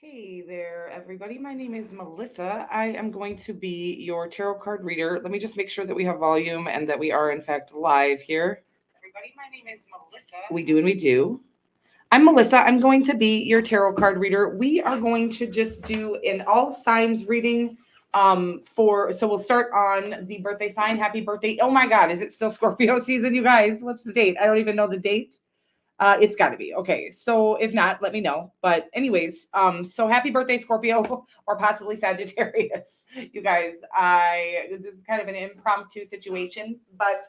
Hey there, everybody. My name is Melissa. I am going to be your tarot card reader. Let me just make sure that we have volume and that we are, in fact, live here. Everybody, my name is Melissa. We do and we do. I'm Melissa. I'm going to be your tarot card reader. We are going to just do an all signs reading. So we'll start on the birthday sign. Happy birthday. Oh my God, is it still Scorpio season, you guys? What's the date? I don't even know the date. It's got to be okay. So if not, let me know. But anyways, so happy birthday, Scorpio, or possibly Sagittarius. You guys, this is kind of an impromptu situation, but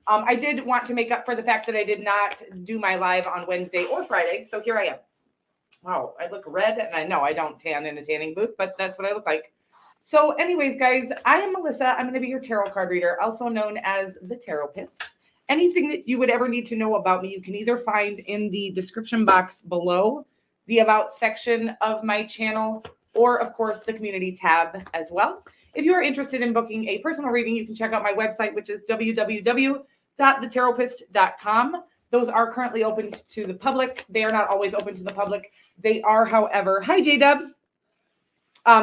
I did want to make up for the fact that I did not do my live on Wednesday or Friday. So here I am. Wow, I look red, and I know I don't tan in a tanning booth, but that's what I look like. So, anyways, guys, I am Melissa. I'm going to be your tarot card reader, also known as the Taropist. Anything that you would ever need to know about me, you can either find in the description box below, the About section of my channel, or, of course, the Community tab as well. If you are interested in booking a personal reading, you can check out my website, which is www.thetaropist.com. Those are currently open to the public. They are not always open to the public. They are, however, hi, J-Dubs.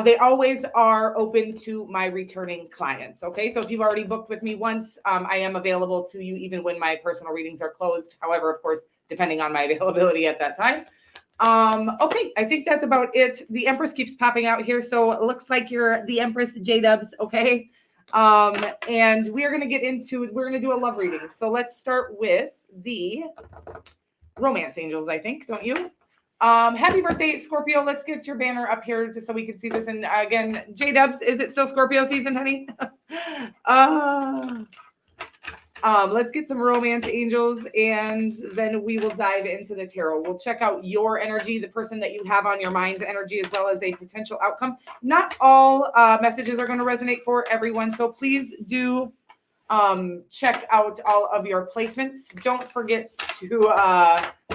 They always are open to my returning clients. Okay, so if you've already booked with me once, I am available to you even when my personal readings are closed. However, of course, depending on my availability at that time. Okay, I think that's about it. The Empress keeps popping out here, so it looks like you're the Empress J-Dubs. Okay, and we're gonna get into. We're gonna do a love reading. So let's start with the romance angels. I think, don't you? Happy birthday, Scorpio. Let's get your banner up here just so we can see this. And again, J-Dubs, is it still Scorpio season, honey? Let's get some romance angels, and then we will dive into the tarot. We'll check out your energy, the person that you have on your mind's energy, as well as a potential outcome. Not all messages are going to resonate for everyone, so please do check out all of your placements. Don't forget to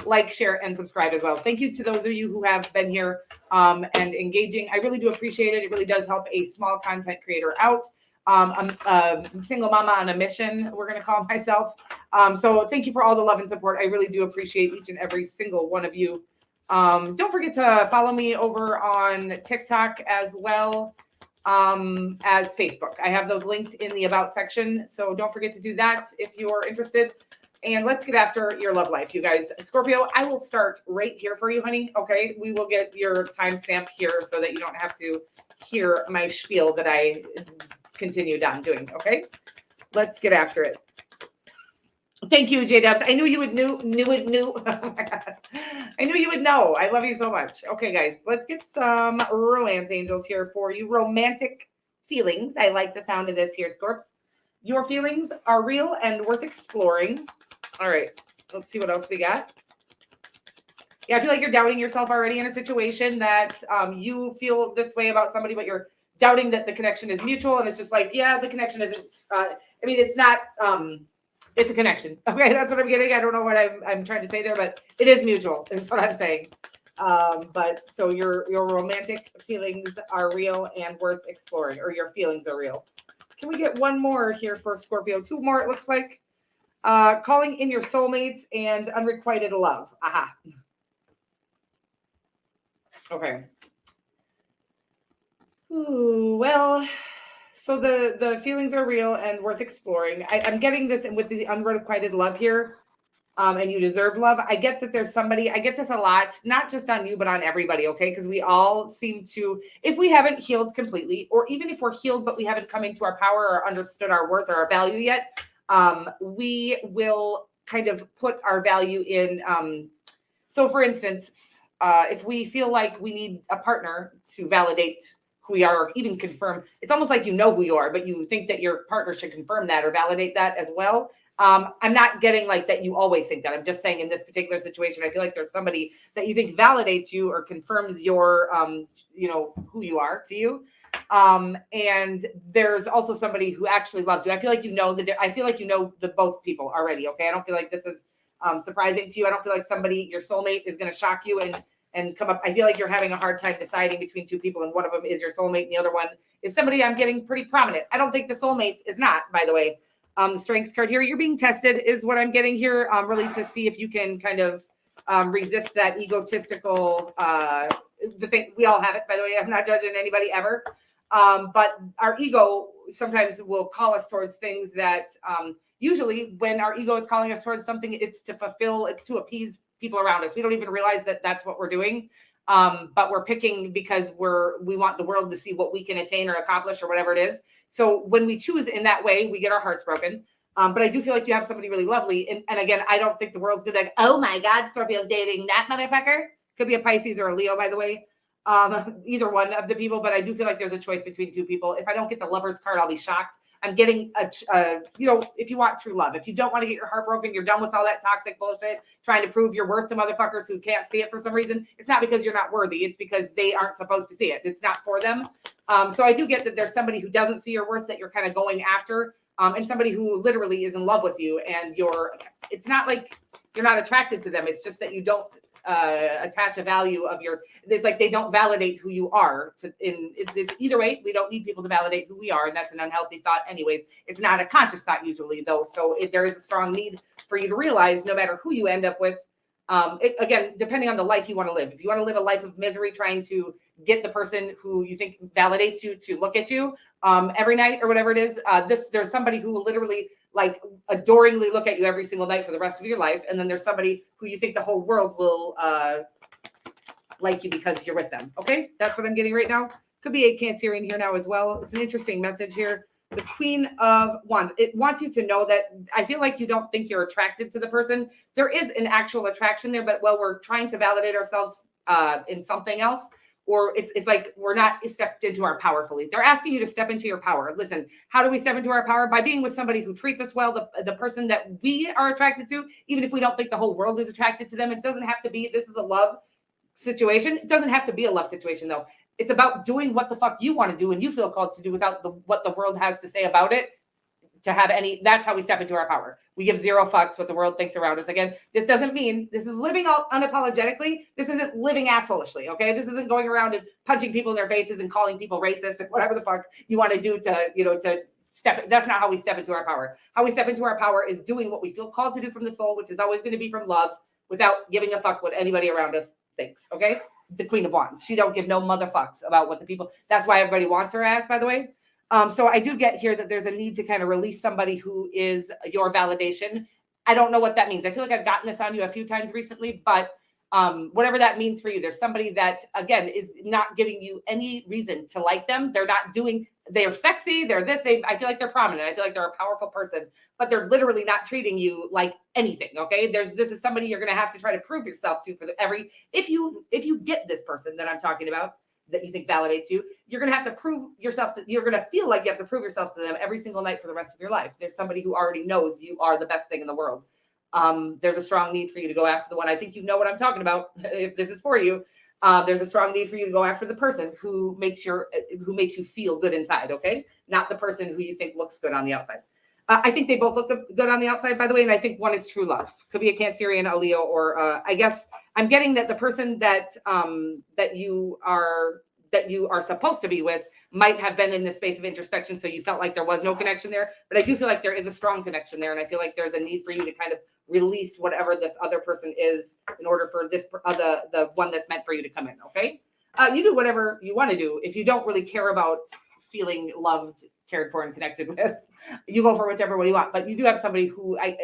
like, share, and subscribe as well. Thank you to those of you who have been here and engaging. I really do appreciate it. It really does help a small content creator out. I'm a single mama on a mission, we're going to call myself. So thank you for all the love and support. I really do appreciate each and every single one of you. Don't forget to follow me over on TikTok as well as Facebook. I have those linked in the About section, so don't forget to do that if you're interested. And let's get after your love life, you guys. Scorpio, I will start right here for you, honey. Okay, we will get your timestamp here so that you don't have to hear my spiel that I continued on doing. Okay, let's get after it. Thank you, J-Dubs. I knew you would knew. Oh my God. I knew you would know. I love you so much. Okay, guys, let's get some romance angels here for you. Romantic feelings. I like the sound of this here, Scorps. Your feelings are real and worth exploring. All right, let's see what else we got. Yeah, I feel like you're doubting yourself already in a situation that you feel this way about somebody, but you're doubting that the connection is mutual. And it's just like, yeah, the connection isn't, it's not, it's a connection. Okay, that's what I'm getting. I don't know what I'm trying to say there, but it is mutual, is what I'm saying. But so your romantic feelings are real and worth exploring, or your feelings are real. Can we get one more here for Scorpio? Two more, it looks like. Calling in your soulmates and unrequited love. Aha. Okay. Ooh, well, so the feelings are real and worth exploring. I'm getting this with the unrequited love here, and you deserve love. I get that there's somebody, I get this a lot, not just on you, but on everybody, okay? Because we all seem to, if we haven't healed completely, or even if we're healed, but we haven't come into our power or understood our worth or our value yet, we will kind of put our value in. So for instance, if we feel like we need a partner to validate who we are, or even confirm, it's almost like you know who you are, but you think that your partner should confirm that or validate that as well. I'm not getting like that you always think that. I'm just saying in this particular situation, I feel like there's somebody that you think validates you or confirms your, who you are to you. And there's also somebody who actually loves you. I feel like you know the both people already. Okay. I don't feel like this is surprising to you. I don't feel like somebody, your soulmate, is going to shock you and come up. I feel like you're having a hard time deciding between two people, and one of them is your soulmate and the other one is somebody I'm getting pretty prominent. I don't think the soulmate is not, by the way. The strengths card here, you're being tested is what I'm getting here, really to see if you can kind of resist that egotistical the thing, we all have it, by the way. I'm not judging anybody ever. But our ego sometimes will call us towards things that usually when our ego is calling us towards something, it's to fulfill, it's to appease people around us. We don't even realize that that's what we're doing. But we're picking because we want the world to see what we can attain or accomplish or whatever it is. So when we choose in that way, we get our hearts broken. But I do feel like you have somebody really lovely. And again, I don't think the world's gonna be like, oh my God, Scorpio's dating that motherfucker. Could be a Pisces or a Leo, by the way. Either one of the people, but I do feel like there's a choice between two people. If I don't get the Lover's card, I'll be shocked. I'm getting if you want true love, if you don't want to get your heart broken, you're done with all that toxic bullshit, trying to prove your worth to motherfuckers who can't see it for some reason. It's not because you're not worthy. It's because they aren't supposed to see it. It's not for them. So I do get that there's somebody who doesn't see your worth that you're kind of going after, and somebody who literally is in love with you, and it's not like you're not attracted to them. It's just that you don't attach a value of it's like they don't validate who you are. It's either way, we don't need people to validate who we are, and that's an unhealthy thought anyways. It's not a conscious thought usually though, so there is a strong need for you to realize no matter who you end up with, again, depending on the life you want to live. If you want to live a life of misery trying to get the person who you think validates you to look at you every night or whatever it is, there's somebody who will literally like adoringly look at you every single night for the rest of your life. And then there's somebody who you think the whole world will like you because you're with them. Okay, that's what I'm getting right now. Could be a Cancerian here now as well. It's an interesting message here. The Queen of Wands. It wants you to know that I feel like you don't think you're attracted to the person. There is an actual attraction there, but we're trying to validate ourselves in something else. Or it's like we're not stepped into our power fully. They're asking you to step into your power. Listen, how do we step into our power? By being with somebody who treats us well, the person that we are attracted to, even if we don't think the whole world is attracted to them. It doesn't have to be, this is a love situation. It doesn't have to be a love situation though. It's about doing what the fuck you want to do and you feel called to do without what the world has to say about it. That's how we step into our power. We give zero fucks what the world thinks around us. Again, this doesn't mean this is living unapologetically. This isn't living assholishly. Okay. This isn't going around and punching people in their faces and calling people racist and whatever the fuck you want to do to step. That's not how we step into our power. How we step into our power is doing what we feel called to do from the soul, which is always going to be from love without giving a fuck what anybody around us thinks. Okay. The Queen of Wands. She don't give no motherfucks about what the people, that's why everybody wants her ass, by the way. So I do get here that there's a need to kind of release somebody who is your validation. I don't know what that means. I feel like I've gotten this on you a few times recently, but whatever that means for you, there's somebody that, again, is not giving you any reason to like them. They're sexy. I feel like they're prominent. I feel like they're a powerful person, but they're literally not treating you like anything. Okay. This is somebody you're going to have to try to prove yourself to if you get this person that I'm talking about, that you think validates you, you're going to have to prove yourself you're going to feel like you have to prove yourself to them every single night for the rest of your life. There's somebody who already knows you are the best thing in the world. There's a strong need for you to go after the one. I think you know what I'm talking about. If this is for you, there's a strong need for you to go after the person who makes you feel good inside. Okay. Not the person who you think looks good on the outside. I think they both look good on the outside, by the way. And I think one is true love. Could be a Cancerian, a Leo, or I guess I'm getting that the person that you are supposed to be with might have been in this space of introspection. So you felt like there was no connection there, but I do feel like there is a strong connection there. And I feel like there's a need for you to kind of release whatever this other person is in order for this, the one that's meant for you to come in. Okay. You do whatever you want to do. If you don't really care about feeling loved, cared for, and connected with, you go for whichever one you want. But you do have somebody who I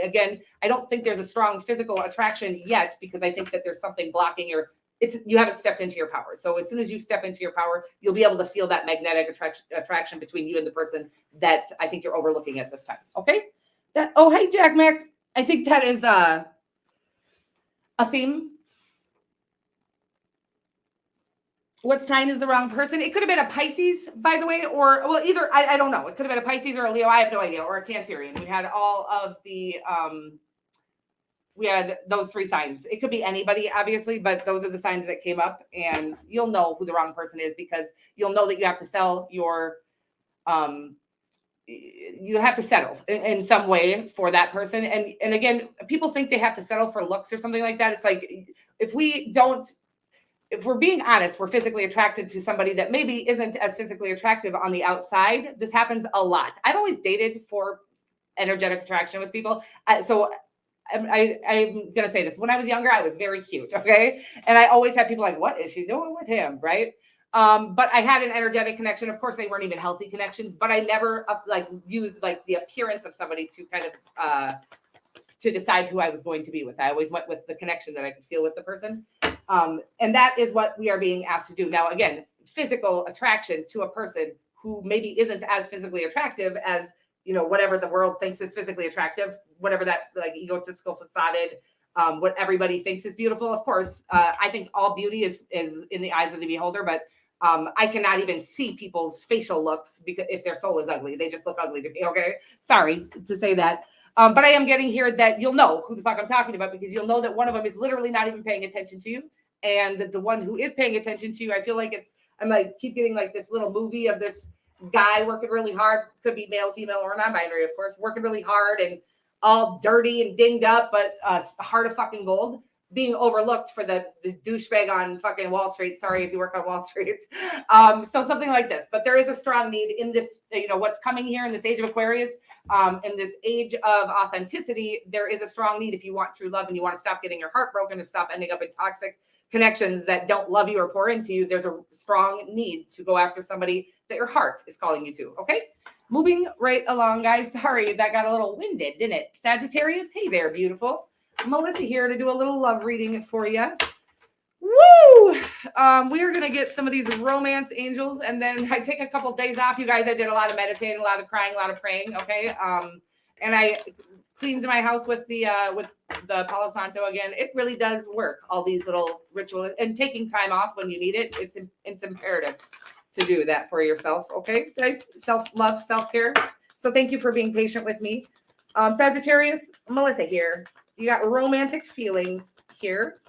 don't think there's a strong physical attraction yet, because I think that there's something blocking you haven't stepped into your power. So as soon as you step into your power, you'll be able to feel that magnetic attraction between you and the person that I think you're overlooking at this time. Okay. Hey, Jack Mac. I think that is a theme. What sign is the wrong person? It could have been a Pisces, by the way, or either, I don't know. It could have been a Pisces or a Leo. I have no idea, or a Cancerian. We had all of we had those three signs. It could be anybody, obviously, but those are the signs that came up, and you'll know who the wrong person is because you'll know that you have to sell you have to settle in some way for that person. And again, people think they have to settle for looks or something like that. It's like, if we're being honest, we're physically attracted to somebody that maybe isn't as physically attractive on the outside. This happens a lot. I've always dated for energetic attraction with people. So I'm going to say this. When I was younger, I was very cute. Okay. And I always had people like, what is she doing with him? Right. But I had an energetic connection. Of course, they weren't even healthy connections, but I never like used like the appearance of somebody to kind of, to decide who I was going to be with. I always went with the connection that I could feel with the person. And that is what we are being asked to do. Now, again, physical attraction to a person who maybe isn't as physically attractive as, you know, whatever the world thinks is physically attractive, whatever that like egotistical facaded, what everybody thinks is beautiful. Of course, I think all beauty is in the eyes of the beholder, but I cannot even see people's facial looks because if their soul is ugly, they just look ugly to me. Okay. Sorry to say that. But I am getting here that you'll know who the fuck I'm talking about because you'll know that one of them is literally not even paying attention to you. And the one who is paying attention to you, I feel like I'm like, keep getting like this little movie of this guy working really hard, could be male, female, or non-binary, of course, working really hard and all dirty and dinged up, but heart of fucking gold, being overlooked for the douchebag on fucking Wall Street. Sorry if you work on Wall Street. So something like this. But there is a strong need in this, you know, what's coming here in this age of Aquarius, in this age of authenticity, there is a strong need if you want true love and you want to stop getting your heart broken and stop ending up in toxic connections that don't love you or pour into you. There's a strong need to go after somebody that your heart is calling you to. Okay. Moving right along, guys. Sorry, that got a little winded, didn't it? Sagittarius, hey there, beautiful. Melissa here to do a little love reading for you. Woo! We are going to get some of these romance angels, and then I take a couple days off. You guys, I did a lot of meditating, a lot of crying, a lot of praying. Okay. And I cleaned my house with the Palo Santo again. It really does work. All these little rituals and taking time off when you need it. It's imperative to do that for yourself. Okay, guys, self-love, self-care. So thank you for being patient with me. Sagittarius, Melissa here. You got romantic feelings here.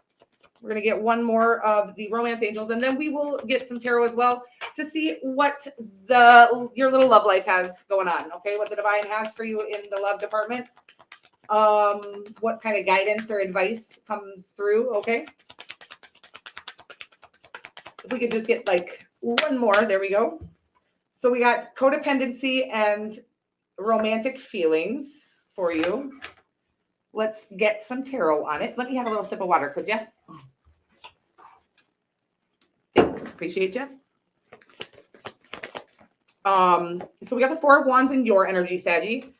We're going to get one more of the romance angels, and then we will get some tarot as well to see what your little love life has going on. Okay, what the divine has for you in the love department. What kind of guidance or advice comes through. Okay. If we could just get like one more. There we go. So we got codependency and romantic feelings for you. Let's get some tarot on it. Let me have a little sip of water, could you? Thanks. Appreciate you. So we got the Four of Wands in your energy, Saggy.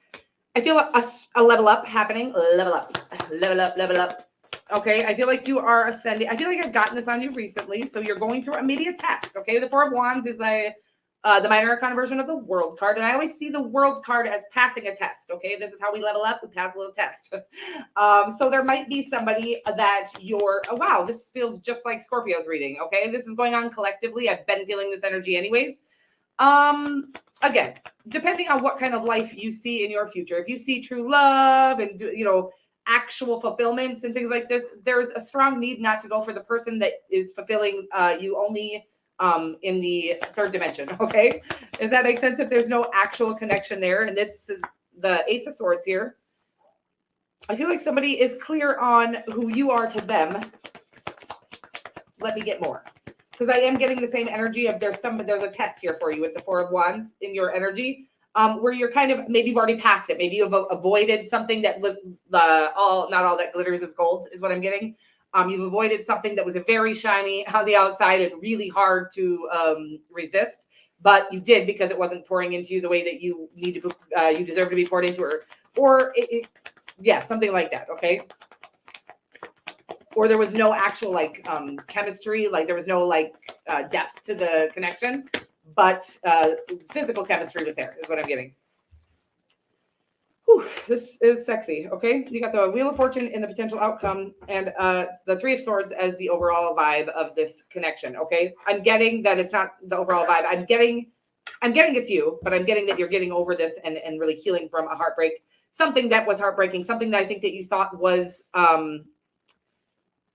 I feel a level up happening. Level up. Okay. I feel like you are ascending. I feel like I've gotten this on you recently. So you're going through a media test. Okay. The Four of Wands is the minor arcana version of the World card. And I always see the World card as passing a test. Okay. This is how we level up. We pass a little test. So there might be somebody that oh, wow, this feels just like Scorpio's reading. Okay. This is going on collectively. I've been feeling this energy anyways. Again, depending on what kind of life you see in your future, if you see true love and, you know, actual fulfillment and things like this, there's a strong need not to go for the person that is fulfilling you only in the third dimension. Okay. If that makes sense, if there's no actual connection there, and this is the Ace of Swords here. I feel like somebody is clear on who you are to them. Let me get more. Because I am getting the same energy of there's a test here for you with the Four of Wands in your energy, where you're kind of, maybe you've already passed it. Maybe you've avoided something that not all that glitters is gold is what I'm getting. You've avoided something that was a very shiny on the outside and really hard to resist, but you did because it wasn't pouring into you the way that you need to, you deserve to be poured into, or yeah, something like that. Okay. Or there was no actual like chemistry, like there was no like depth to the connection, but physical chemistry was there, is what I'm getting. Whew, this is sexy. Okay, you got the Wheel of Fortune in the potential outcome, and the Three of Swords as the overall vibe of this connection. Okay, I'm getting that it's not the overall vibe. I'm getting it's you, but I'm getting that you're getting over this and really healing from a heartbreak, something that was heartbreaking, something that I think that you thought was.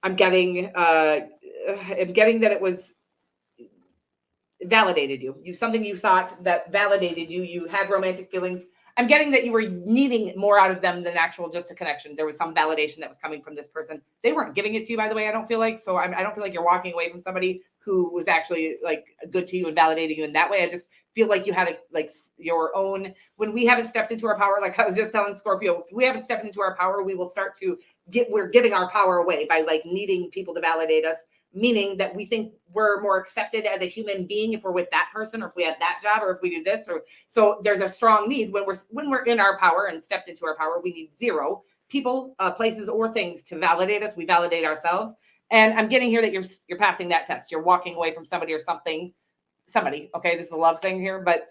I'm getting that it was validated you. Something you thought that validated you. You had romantic feelings. I'm getting that you were needing more out of them than actual just a connection. There was some validation that was coming from this person. They weren't giving it to you, by the way. I don't feel like, so I don't feel like you're walking away from somebody who was actually like good to you and validating you in that way. I just feel like you had like your own, when we haven't stepped into our power, like I was just telling Scorpio, if we haven't stepped into our power, we will start to we're giving our power away by like needing people to validate us, meaning that we think we're more accepted as a human being if we're with that person, or if we have that job, or if we do this, or so there's a strong need when we're in our power and stepped into our power. We need zero people, places, or things to validate us. We validate ourselves. And I'm getting here that you're passing that test. You're walking away from somebody or something. Somebody, okay, this is a love thing here, but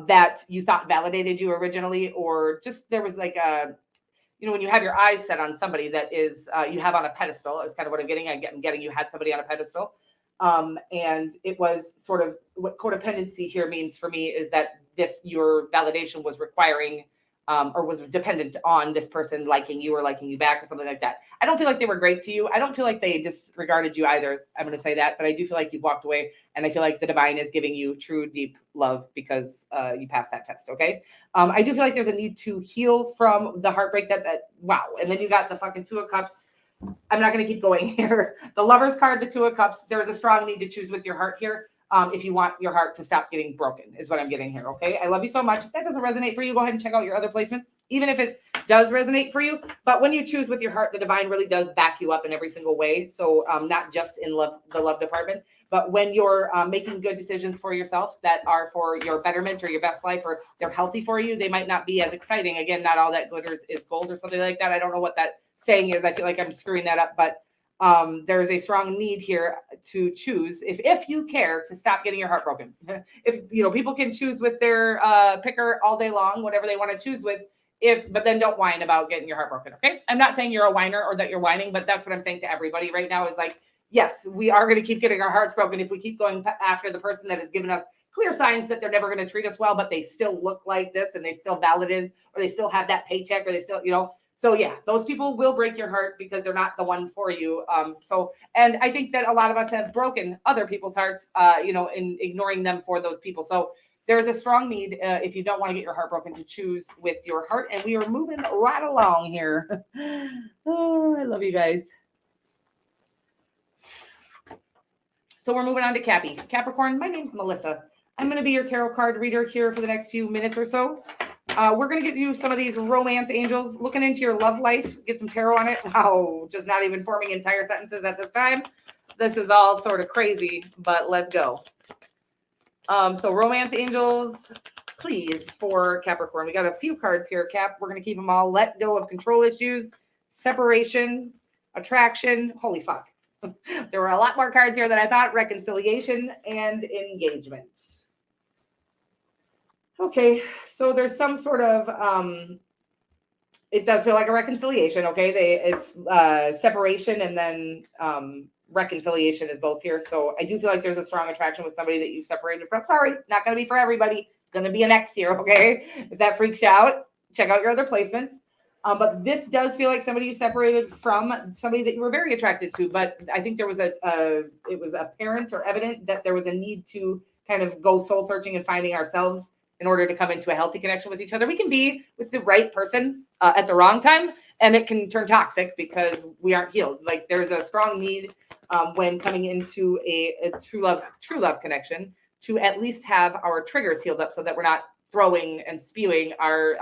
that you thought validated you originally, or just there was like a, you know, when you have your eyes set on somebody that is you have on a pedestal, is kind of what I'm getting. I'm getting you had somebody on a pedestal. And it was sort of what codependency here means for me is that your validation was requiring or was dependent on this person liking you or liking you back or something like that. I don't feel like they were great to you. I don't feel like they disregarded you either. I'm going to say that, but I do feel like you've walked away, and I feel like the divine is giving you true, deep love because you passed that test. Okay. I do feel like there's a need to heal from the heartbreak that wow. And then you got the fucking Two of Cups. I'm not going to keep going here. The Lover's card, the Two of Cups. There's a strong need to choose with your heart here. If you want your heart to stop getting broken, is what I'm getting here. Okay. I love you so much. If that doesn't resonate for you, go ahead and check out your other placements, even if it does resonate for you. But when you choose with your heart, the divine really does back you up in every single way. So not just in the love department, but when you're making good decisions for yourself that are for your betterment or your best life, or they're healthy for you, they might not be as exciting. Again, not all that glitters is gold or something like that. I don't know what that saying is. I feel like I'm screwing that up, but there's a strong need here to choose if you care to stop getting your heart broken. If you know, people can choose with their picker all day long, whatever they want to choose with, but then don't whine about getting your heart broken. Okay. I'm not saying you're a whiner or that you're whining, but that's what I'm saying to everybody right now is like, yes, we are going to keep getting our hearts broken if we keep going after the person that has given us clear signs that they're never going to treat us well, but they still look like this and they still valid is, or they still have that paycheck, or they still, you know. So yeah, those people will break your heart because they're not the one for you. And I think that a lot of us have broken other people's hearts, in ignoring them for those people. So there's a strong need, if you don't want to get your heart broken, to choose with your heart. And we are moving right along here. Oh, I love you guys. So we're moving on to Capricorn. My name's Melissa. I'm going to be your tarot card reader here for the next few minutes or so. We're going to get you some of these romance angels, looking into your love life, get some tarot on it. Wow, just not even forming entire sentences at this time. This is all sort of crazy, but let's go. So romance angels, please, for Capricorn. We got a few cards here, Cap. We're going to keep them all. Let go of control issues, separation, attraction. Holy fuck. There were a lot more cards here than I thought. Reconciliation and engagement. Okay, so there's some sort of, it does feel like a reconciliation, okay? It's separation and then reconciliation is both here. So I do feel like there's a strong attraction with somebody that you've separated from. Sorry, not going to be for everybody. Going to be an X here, okay? If that freaks you out, check out your other placements. But this does feel like somebody you separated from, somebody that you were very attracted to. But I think there was it was apparent or evident that there was a need to kind of go soul searching and finding ourselves in order to come into a healthy connection with each other. We can be with the right person at the wrong time, and it can turn toxic because we aren't healed. Like there's a strong need when coming into a true love connection to at least have our triggers healed up so that we're not throwing and spewing our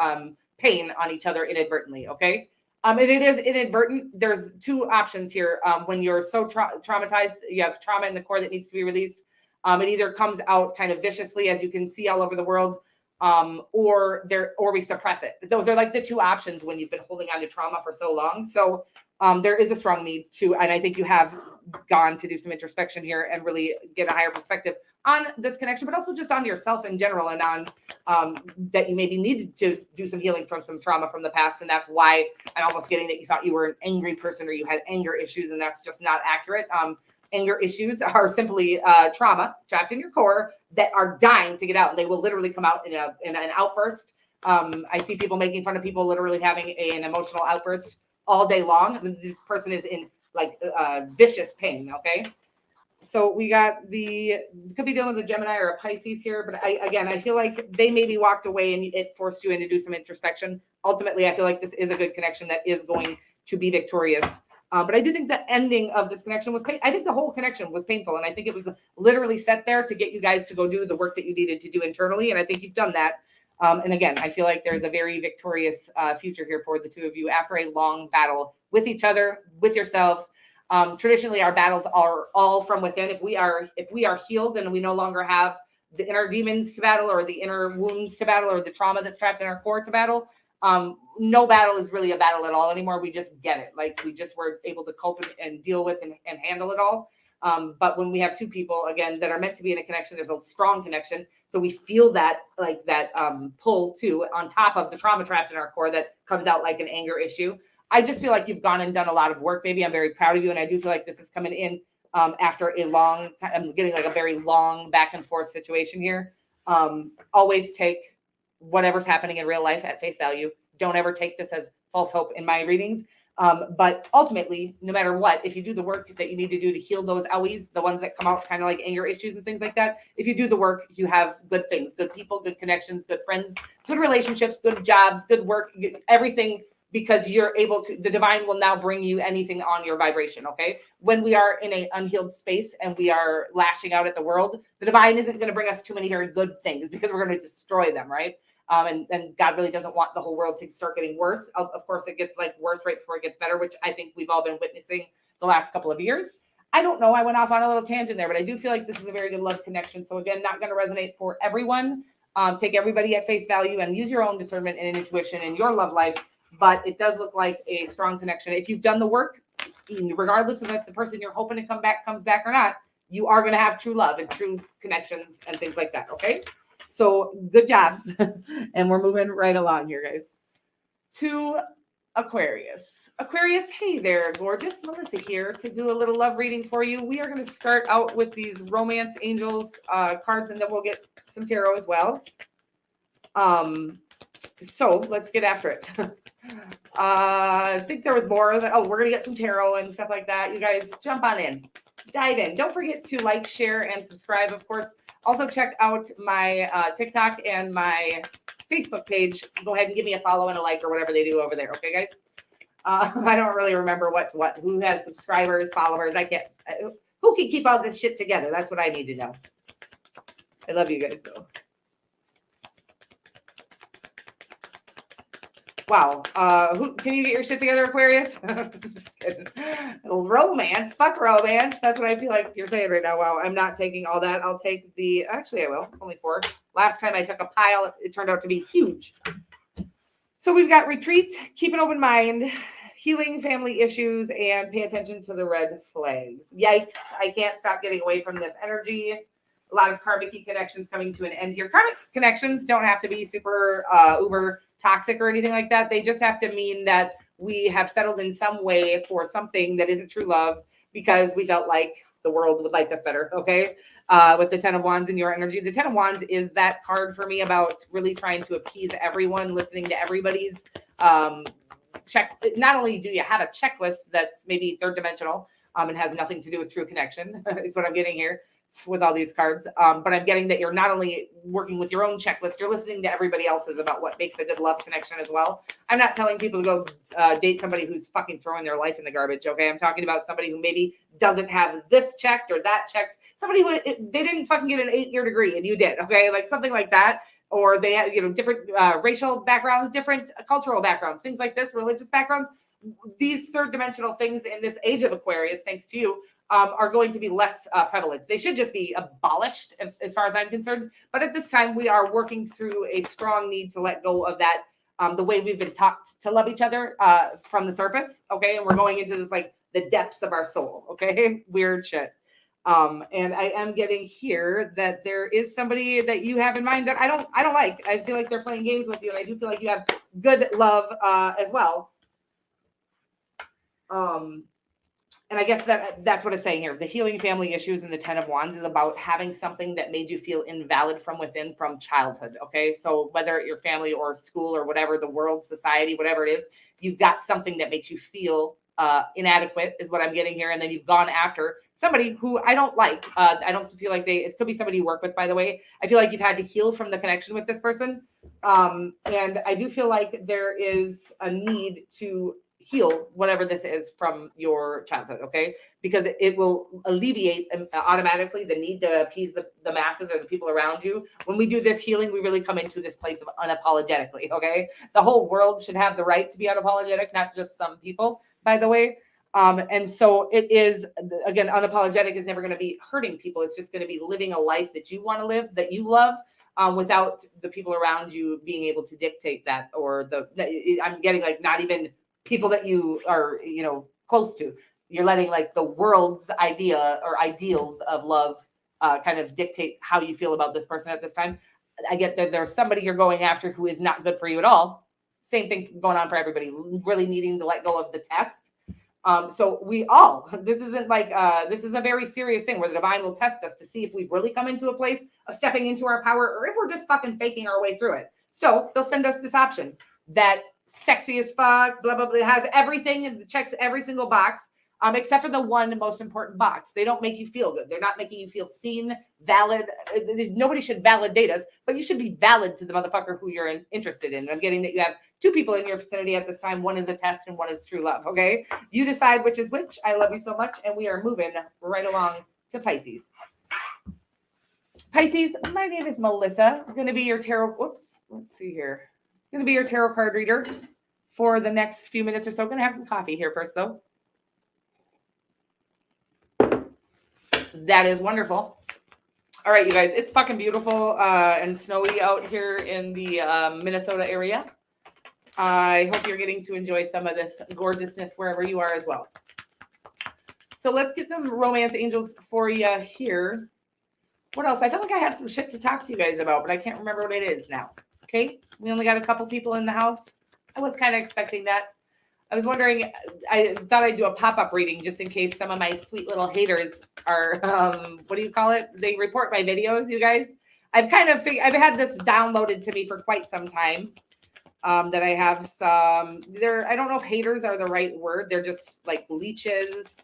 pain on each other inadvertently. Okay. And it is inadvertent. There's two options here. When you're so traumatized, you have trauma in the core that needs to be released. It either comes out kind of viciously, as you can see all over the world, or we suppress it. Those are like the two options when you've been holding on to trauma for so long. So there is a strong need to, and I think you have gone to do some introspection here and really get a higher perspective on this connection, but also just on yourself in general, and on that you maybe needed to do some healing from some trauma from the past. And that's why I'm almost getting that you thought you were an angry person or you had anger issues, and that's just not accurate. Anger issues are simply trauma trapped in your core that are dying to get out. And they will literally come out in an outburst. I see people making fun of people literally having an emotional outburst all day long. I mean, this person is in like vicious pain. Okay. So we got could be dealing with a Gemini or a Pisces here, but I feel like they maybe walked away and it forced you in to do some introspection. Ultimately, I feel like this is a good connection that is going to be victorious. But I do think the ending of this connection was I think the whole connection was painful. And I think it was literally set there to get you guys to go do the work that you needed to do internally. And I think you've done that. And again, I feel like there's a very victorious future here for the two of you after a long battle with each other, with yourselves. Traditionally, our battles are all from within. If we are healed and we no longer have the inner demons to battle or the inner wounds to battle or the trauma that's trapped in our core to battle, no battle is really a battle at all anymore. We just get it. Like we just were able to cope and deal with and handle it all. But when we have two people, again, that are meant to be in a connection, there's a strong connection. So we feel that pull too, on top of the trauma trapped in our core that comes out like an anger issue. I just feel like you've gone and done a lot of work, baby. I'm very proud of you. And I do feel like this is coming in after I'm getting like a very long back and forth situation here. Always take whatever's happening in real life at face value. Don't ever take this as false hope in my readings. But ultimately, no matter what, if you do the work that you need to do to heal those owies, the ones that come out kind of like anger issues and things like that, if you do the work, you have good things, good people, good connections, good friends, good relationships, good jobs, good work, everything, because you're able to, the divine will now bring you anything on your vibration, okay? When we are in an unhealed space and we are lashing out at the world, the divine isn't going to bring us too many very good things because we're going to destroy them, right? And God really doesn't want the whole world to start getting worse. Of course, it gets like worse right before it gets better, which I think we've all been witnessing the last couple of years. I don't know. I went off on a little tangent there, but I do feel like this is a very good love connection. So again, not going to resonate for everyone. Take everybody at face value and use your own discernment and intuition in your love life. But it does look like a strong connection. If you've done the work, regardless of if the person you're hoping to come back comes back or not, you are going to have true love and true connections and things like that. Okay. So good job. And we're moving right along here, guys. To Aquarius. Aquarius, hey there, gorgeous. Melissa here to do a little love reading for you. We are going to start out with these romance angels cards, and then we'll get some tarot as well. So let's get after it. I think there was more. We're going to get some tarot and stuff like that. You guys jump on in. Dive in. Don't forget to like, share, and subscribe, of course. Also, check out my TikTok and my Facebook page. Go ahead and give me a follow and a like or whatever they do over there. Okay, guys? I don't really remember what's what. Who has subscribers, followers? I can't. Who can keep all this shit together? That's what I need to know. I love you guys, though. Wow. Who can you get your shit together, Aquarius? Just kidding. Romance. Fuck romance. That's what I feel like you're saying right now. Wow. I'm not taking all that. I'll take actually I will. It's only 4. Last time I took a pile, it turned out to be huge. So we've got retreat, keep an open mind, healing family issues, and pay attention to the red flags. Yikes. I can't stop getting away from this energy. A lot of karmic connections coming to an end here. Karmic connections don't have to be super uber toxic or anything like that. They just have to mean that we have settled in some way for something that isn't true love because we felt like the world would like us better, okay? With the 10 of Wands in your energy. The 10 of Wands is that card for me about really trying to appease everyone, listening to everybody's check. Not only do you have a checklist that's maybe third dimensional and has nothing to do with true connection, is what I'm getting here with all these cards. But I'm getting that you're not only working with your own checklist, you're listening to everybody else's about what makes a good love connection as well. I'm not telling people to go date somebody who's fucking throwing their life in the garbage. Okay. I'm talking about somebody who maybe doesn't have this checked or that checked. Somebody who they didn't fucking get an 8-year degree and you did. Okay. Like something like that. Or they have, different racial backgrounds, different cultural backgrounds, things like this, religious backgrounds. These third dimensional things in this age of Aquarius, thanks to you, are going to be less prevalent. They should just be abolished as far as I'm concerned. But at this time, we are working through a strong need to let go of that, the way we've been taught to love each other from the surface. Okay. And we're going into this, like the depths of our soul. Okay. Weird shit. And I am getting here that there is somebody that you have in mind that I don't like. I feel like they're playing games with you. And I do feel like you have good love as well. And I guess that's what it's saying here. The healing family issues and the 10 of Wands is about having something that made you feel invalid from within from childhood. Okay. So whether your family or school or whatever, the world, society, whatever it is, you've got something that makes you feel inadequate is what I'm getting here. And then you've gone after somebody who I don't like. I don't feel like it could be somebody you work with, by the way. I feel like you've had to heal from the connection with this person. And I do feel like there is a need to heal whatever this is from your childhood, okay? Because it will alleviate automatically the need to appease the masses or the people around you. When we do this healing, we really come into this place of unapologetically, okay? The whole world should have the right to be unapologetic, not just some people, by the way. And so it is, again, unapologetic is never going to be hurting people. It's just going to be living a life that you want to live, that you love, without the people around you being able to dictate that, or I'm getting like not even people that you are, close to. You're letting like the world's idea or ideals of love kind of dictate how you feel about this person at this time. I get that there's somebody you're going after who is not good for you at all. Same thing going on for everybody, really needing to let go of the test. So this isn't like, this is a very serious thing where the divine will test us to see if we've really come into a place of stepping into our power or if we're just fucking faking our way through it. So they'll send us this option that sexy as fuck, blah, blah, blah, has everything and checks every single box, except for the one most important box. They don't make you feel good. They're not making you feel seen, valid. Nobody should validate us, but you should be valid to the motherfucker who you're interested in. I'm getting that you have two people in your vicinity at this time. One is a test and one is true love, okay? You decide which is which. I love you so much, and we are moving right along to Pisces. Pisces, my name is Melissa. I'm going to be your tarot, let's see here. I'm going to be your tarot card reader for the next few minutes or so. I'm going to have some coffee here first, though. That is wonderful. All right, you guys, it's fucking beautiful and snowy out here in the Minnesota area. I hope you're getting to enjoy some of this gorgeousness wherever you are as well. So let's get some romance angels for you here. What else? I felt like I had some shit to talk to you guys about, but I can't remember what it is now. Okay, we only got a couple people in the house. I was kind of expecting that. I was wondering, I thought I'd do a pop-up reading just in case some of my sweet little haters are, what do you call it? They report my videos, you guys. I've had this downloaded to me for quite some time. That I have some, I don't know if haters are the right word. They're just like leeches,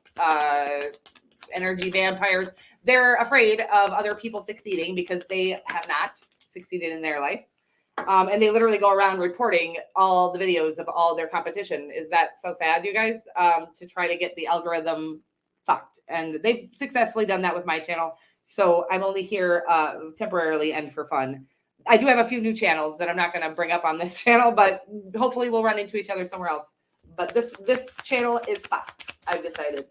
energy vampires. They're afraid of other people succeeding because they have not succeeded in their life. And they literally go around reporting all the videos of all their competition. Is that so sad, you guys? To try to get the algorithm fucked. And they've successfully done that with my channel. So I'm only here temporarily and for fun. I do have a few new channels that I'm not going to bring up on this channel, but hopefully we'll run into each other somewhere else. But this channel is fucked, I've decided.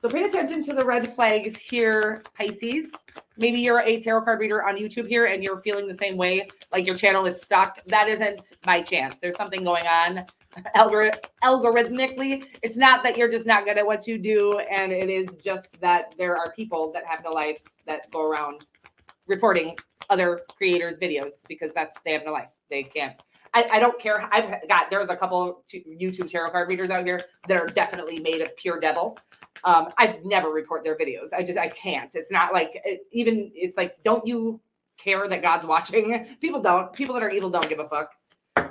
So pay attention to the red flags here, Pisces. Maybe you're a tarot card reader on YouTube here and you're feeling the same way, like your channel is stuck. That isn't by chance. There's something going on algorithmically. It's not that you're just not good at what you do, and it is just that there are people that have no life that go around reporting other creators' videos because they have no life. They can't. I don't care. There's a couple YouTube tarot card readers out here that are definitely made of pure devil. I'd never report their videos. I can't. It's not like, it's like, don't you care that God's watching? People don't. People that are evil don't give a fuck.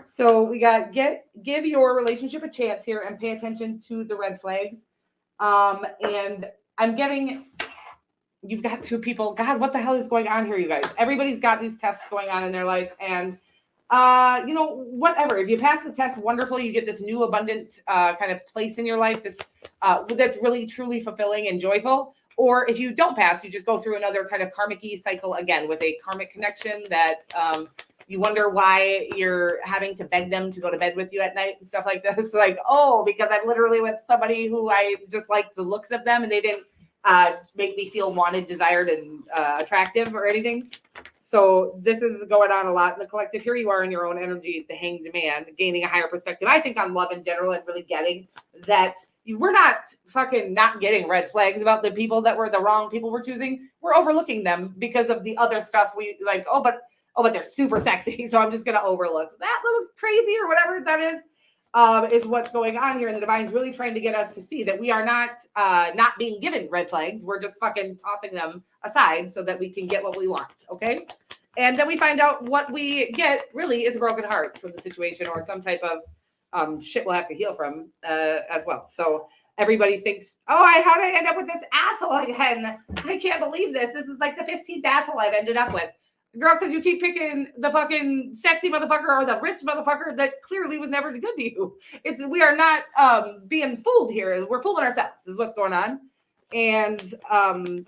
So we got give your relationship a chance here and pay attention to the red flags. And I'm getting, you've got two people. God, what the hell is going on here, you guys? Everybody's got these tests going on in their life, and whatever. If you pass the test, wonderful. You get this new abundant kind of place in your life, this that's really truly fulfilling and joyful. Or if you don't pass, you just go through another kind of karmic-y cycle again with a karmic connection that you wonder why you're having to beg them to go to bed with you at night and stuff like this. Like, oh, because I'm literally with somebody who I just like the looks of them and they didn't make me feel wanted, desired, and attractive or anything. So this is going on a lot in the collective. Here you are in your own energy, the Hanged Man, gaining a higher perspective, I think, on love in general, and really getting that we're not fucking not getting red flags about the people that were the wrong people we're choosing. We're overlooking them because of the other stuff we like. Oh, but they're super sexy, so I'm just going to overlook that little crazy or whatever that is what's going on here. And the divine's really trying to get us to see that we are not being given red flags. We're just fucking tossing them aside so that we can get what we want. Okay. And then we find out what we get really is a broken heart from the situation or some type of shit we'll have to heal from as well. So everybody thinks, how did I end up with this asshole again? I can't believe this. This is like the 15th asshole I've ended up with. Girl, because you keep picking the fucking sexy motherfucker or the rich motherfucker that clearly was never good to you. We are not being fooled here. We're fooling ourselves is what's going on. And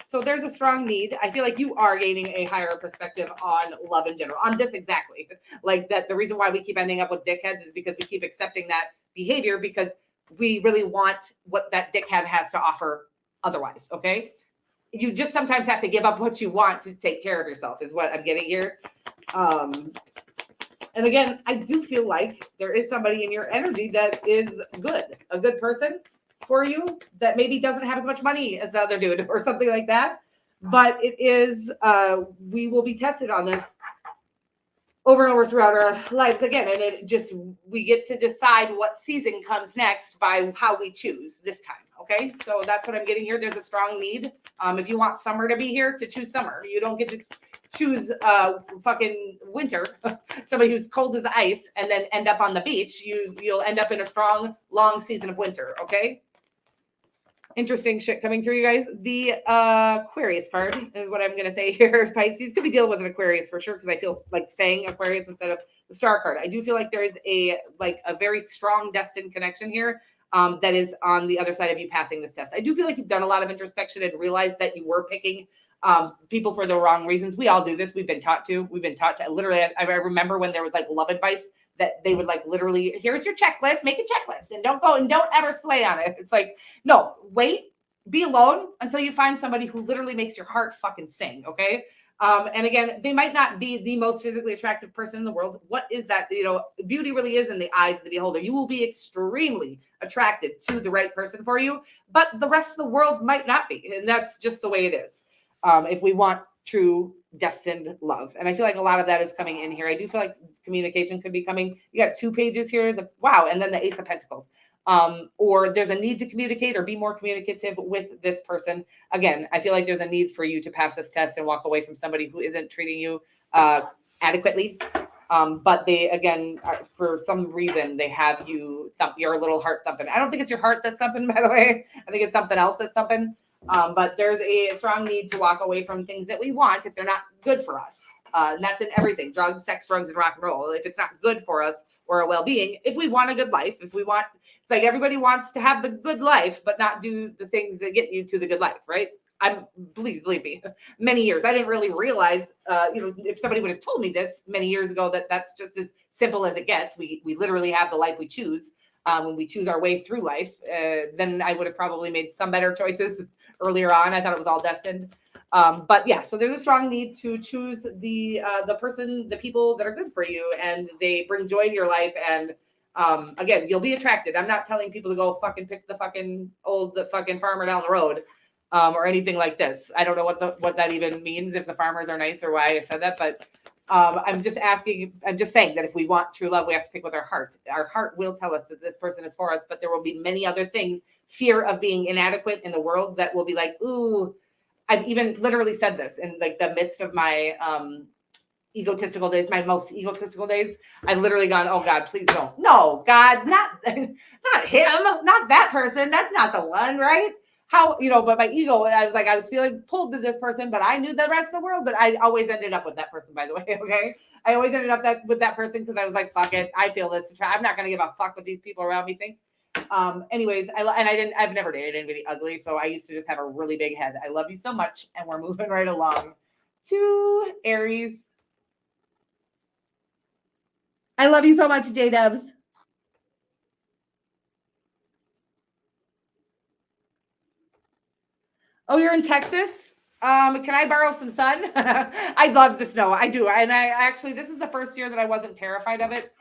so there's a strong need. I feel like you are gaining a higher perspective on love in general, on this exactly. Like that the reason why we keep ending up with dickheads is because we keep accepting that behavior because we really want what that dickhead has to offer otherwise, okay? You just sometimes have to give up what you want to take care of yourself is what I'm getting here. And again, I do feel like there is somebody in your energy that is good, a good person for you that maybe doesn't have as much money as the other dude or something like that. But it is, we will be tested on this over and over throughout our lives again. And it just, we get to decide what season comes next by how we choose this time. Okay. So that's what I'm getting here. There's a strong need. If you want summer to be here, to choose summer. You don't get to choose fucking winter, somebody who's cold as ice and then end up on the beach. You'll end up in a strong, long season of winter. Okay. Interesting shit coming through, you guys. The Aquarius card is what I'm going to say here. Pisces could be dealing with an Aquarius for sure because I feel like saying Aquarius instead of the star card. I do feel like there is a very strong destined connection here that is on the other side of you passing this test. I do feel like you've done a lot of introspection and realized that you were picking people for the wrong reasons. We all do this. We've been taught to. Literally, I remember when there was like love advice that they would like literally, here's your checklist, make a checklist and don't ever sway on it. It's like, no, wait, be alone until you find somebody who literally makes your heart fucking sing. Okay. And again, they might not be the most physically attractive person in the world. What is that? Beauty really is in the eyes of the beholder. You will be extremely attracted to the right person for you, but the rest of the world might not be. And that's just the way it is. If we want true destined love. And I feel like a lot of that is coming in here. I do feel like communication could be coming. You got 2 pages here, and then the Ace of Pentacles. Or there's a need to communicate or be more communicative with this person. Again, I feel like there's a need for you to pass this test and walk away from somebody who isn't treating you adequately. But they, again, for some reason, they have you thump your little heart thumping. I don't think it's your heart that's thumping, by the way. I think it's something else that's thumping. But there's a strong need to walk away from things that we want if they're not good for us. And that's in everything, drugs, sex, drugs, and rock and roll. If it's not good for us or our well-being, if we want a good life, it's like everybody wants to have the good life, but not do the things that get you to the good life, right? Please believe me, many years, I didn't really realize, if somebody would have told me this many years ago, that that's just as simple as it gets. We literally have the life we choose. When we choose our way through life, then I would have probably made some better choices earlier on. I thought it was all destined. But yeah, so there's a strong need to choose the person, the people that are good for you and they bring joy to your life. And again, you'll be attracted. I'm not telling people to go fucking pick the fucking farmer down the road or anything like this. I don't know what that even means, if the farmers are nice or why I said that, but I'm just saying that if we want true love, we have to pick with our heart. Our heart will tell us that this person is for us, but there will be many other things, fear of being inadequate in the world, that will be like, ooh, I've even literally said this in like the midst of my egotistical days, my most egotistical days. I've literally gone, oh God, please don't. No, God, not him, not that person. That's not the one, right? But my ego, I was feeling pulled to this person, but I knew the rest of the world, but I always ended up with that person, by the way. Okay. I always ended up with that person because I was like, fuck it. I feel this. I'm not going to give a fuck what these people around me think. Anyways, I've never dated anybody ugly. So I used to just have a really big head. I love you so much. And we're moving right along to Aries. I love you so much, J-Dubs. Oh, you're in Texas? Can I borrow some sun? I love the snow. I do. And I actually, this is the first year that I wasn't terrified of it.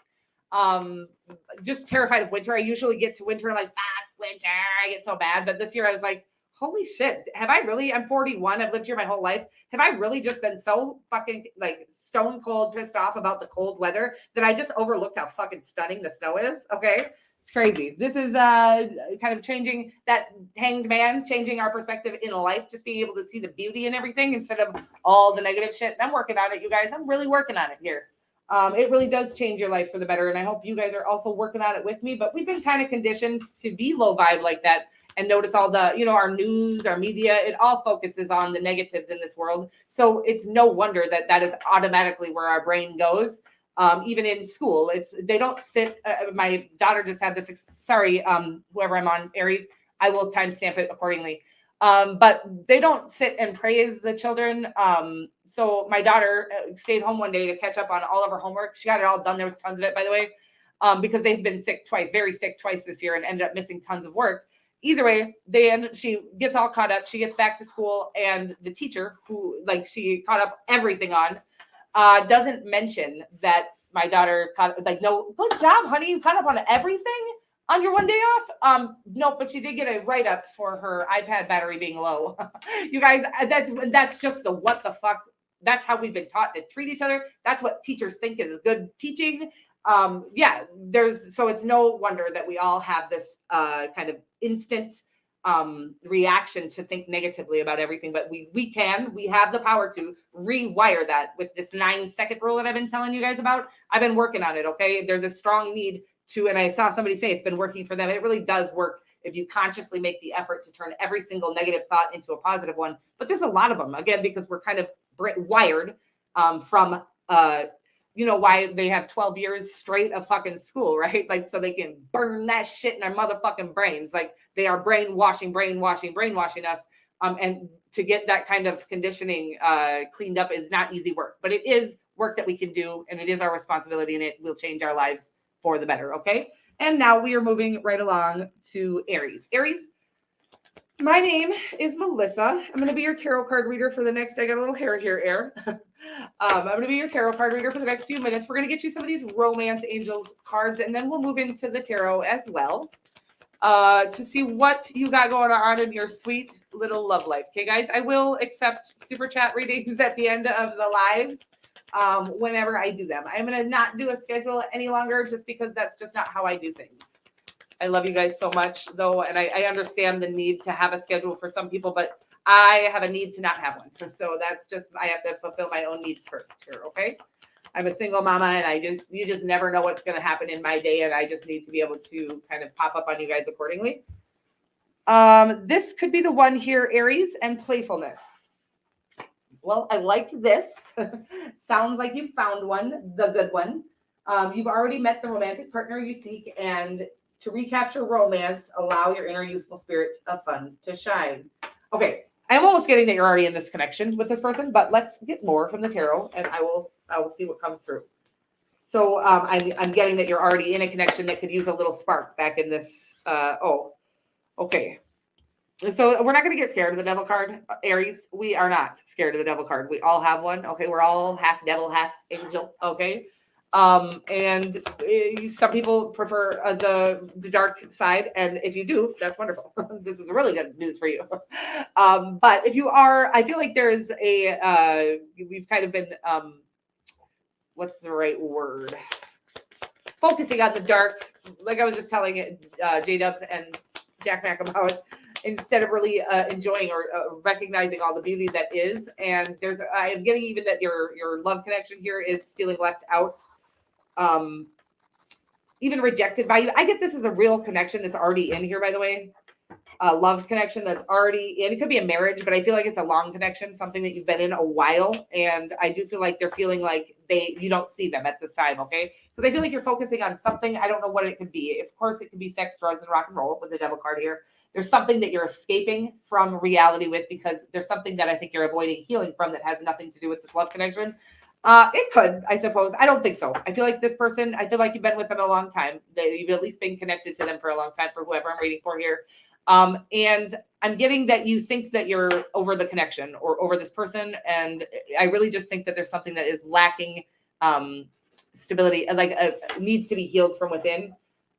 Just terrified of winter. I usually get to winter and like, winter. I get so bad. But this year I was like, holy shit. I'm 41. I've lived here my whole life. Have I really just been so fucking like stone cold pissed off about the cold weather that I just overlooked how fucking stunning the snow is? Okay. It's crazy. This is kind of changing that hanged man, changing our perspective in life, just being able to see the beauty in everything instead of all the negative shit. I'm working on it, you guys. I'm really working on it here. It really does change your life for the better. And I hope you guys are also working on it with me. But we've been kind of conditioned to be low vibe like that and notice all the, our news, our media, it all focuses on the negatives in this world. So it's no wonder that that is automatically where our brain goes. Even in school, they don't sit. My daughter just had this. Sorry, whoever I'm on, Aries, I will timestamp it accordingly. But they don't sit and praise the children. So my daughter stayed home one day to catch up on all of her homework. She got it all done. There was tons of it, by the way, because they've been sick twice, very sick twice this year, and ended up missing tons of work. Either way, she gets all caught up. She gets back to school, and the teacher, who she caught up everything on, doesn't mention that my daughter no, good job, honey. You caught up on everything on your one day off. No, but she did get a write-up for her iPad battery being low. You guys, that's just the what the fuck. That's how we've been taught to treat each other. That's what teachers think is good teaching. So it's no wonder that we all have this kind of instant reaction to think negatively about everything, but we have the power to rewire that with this 9-second rule that I've been telling you guys about. I've been working on it. Okay. There's a strong need to, and I saw somebody say it's been working for them. It really does work if you consciously make the effort to turn every single negative thought into a positive one. But there's a lot of them, again, because we're kind of wired from why they have 12 years straight of fucking school, right? So they can burn that shit in our motherfucking brains. They are brainwashing us. And to get that kind of conditioning cleaned up is not easy work, but it is work that we can do, and it is our responsibility, and it will change our lives for the better. Okay. And now we are moving right along to Aries. Aries, my name is Melissa. I'm going to be your tarot card reader for the next, I got a little hair here, Air. I'm going to be your tarot card reader for the next few minutes. We're going to get you some of these romance angels cards, and then we'll move into the tarot as well to see what you got going on in your sweet little love life. Okay, guys, I will accept super chat readings at the end of the lives whenever I do them. I'm going to not do a schedule any longer just because that's just not how I do things. I love you guys so much, though, and I understand the need to have a schedule for some people, but I have a need to not have one. So that's just, I have to fulfill my own needs first here, okay? I'm a single mama, and you just never know what's going to happen in my day, and I just need to be able to kind of pop up on you guys accordingly. This could be the one here, Aries, and playfulness. Well, I like this. Sounds like you found one, the good one. You've already met the romantic partner you seek, and to recapture romance, allow your inner youthful spirit of fun to shine. Okay, I'm almost getting that you're already in this connection with this person, but let's get more from the tarot, and I will see what comes through. So I'm getting that you're already in a connection that could use a little spark back in this. Okay. So we're not going to get scared of the devil card, Aries. We are not scared of the devil card. We all have one. Okay, we're all half devil, half angel. Okay. And some people prefer the dark side, and if you do, that's wonderful. This is really good news for you. But if you are, I feel like there's we've kind of been what's the right word? Focusing on the dark, like I was just telling J-Dubs and Jack Mac about, instead of really enjoying or recognizing all the beauty that is. And I am getting even that your love connection here is feeling left out. Even rejected by you. I get this as a real connection that's already in here, by the way. Love connection that's already in. It could be a marriage, but I feel like it's a long connection, something that you've been in a while. And I do feel like they're feeling like you don't see them at this time, okay? Because I feel like you're focusing on something. I don't know what it could be. Of course, it could be sex, drugs, and rock and roll with the devil card here. There's something that you're escaping from reality with, because there's something that I think you're avoiding healing from that has nothing to do with this love connection. It could, I suppose. I don't think so. I feel like this person, I feel like you've been with them a long time. You've at least been connected to them for a long time, for whoever I'm reading for here. And I'm getting that you think that you're over the connection or over this person. And I really just think that there's something that is lacking stability, like needs to be healed from within.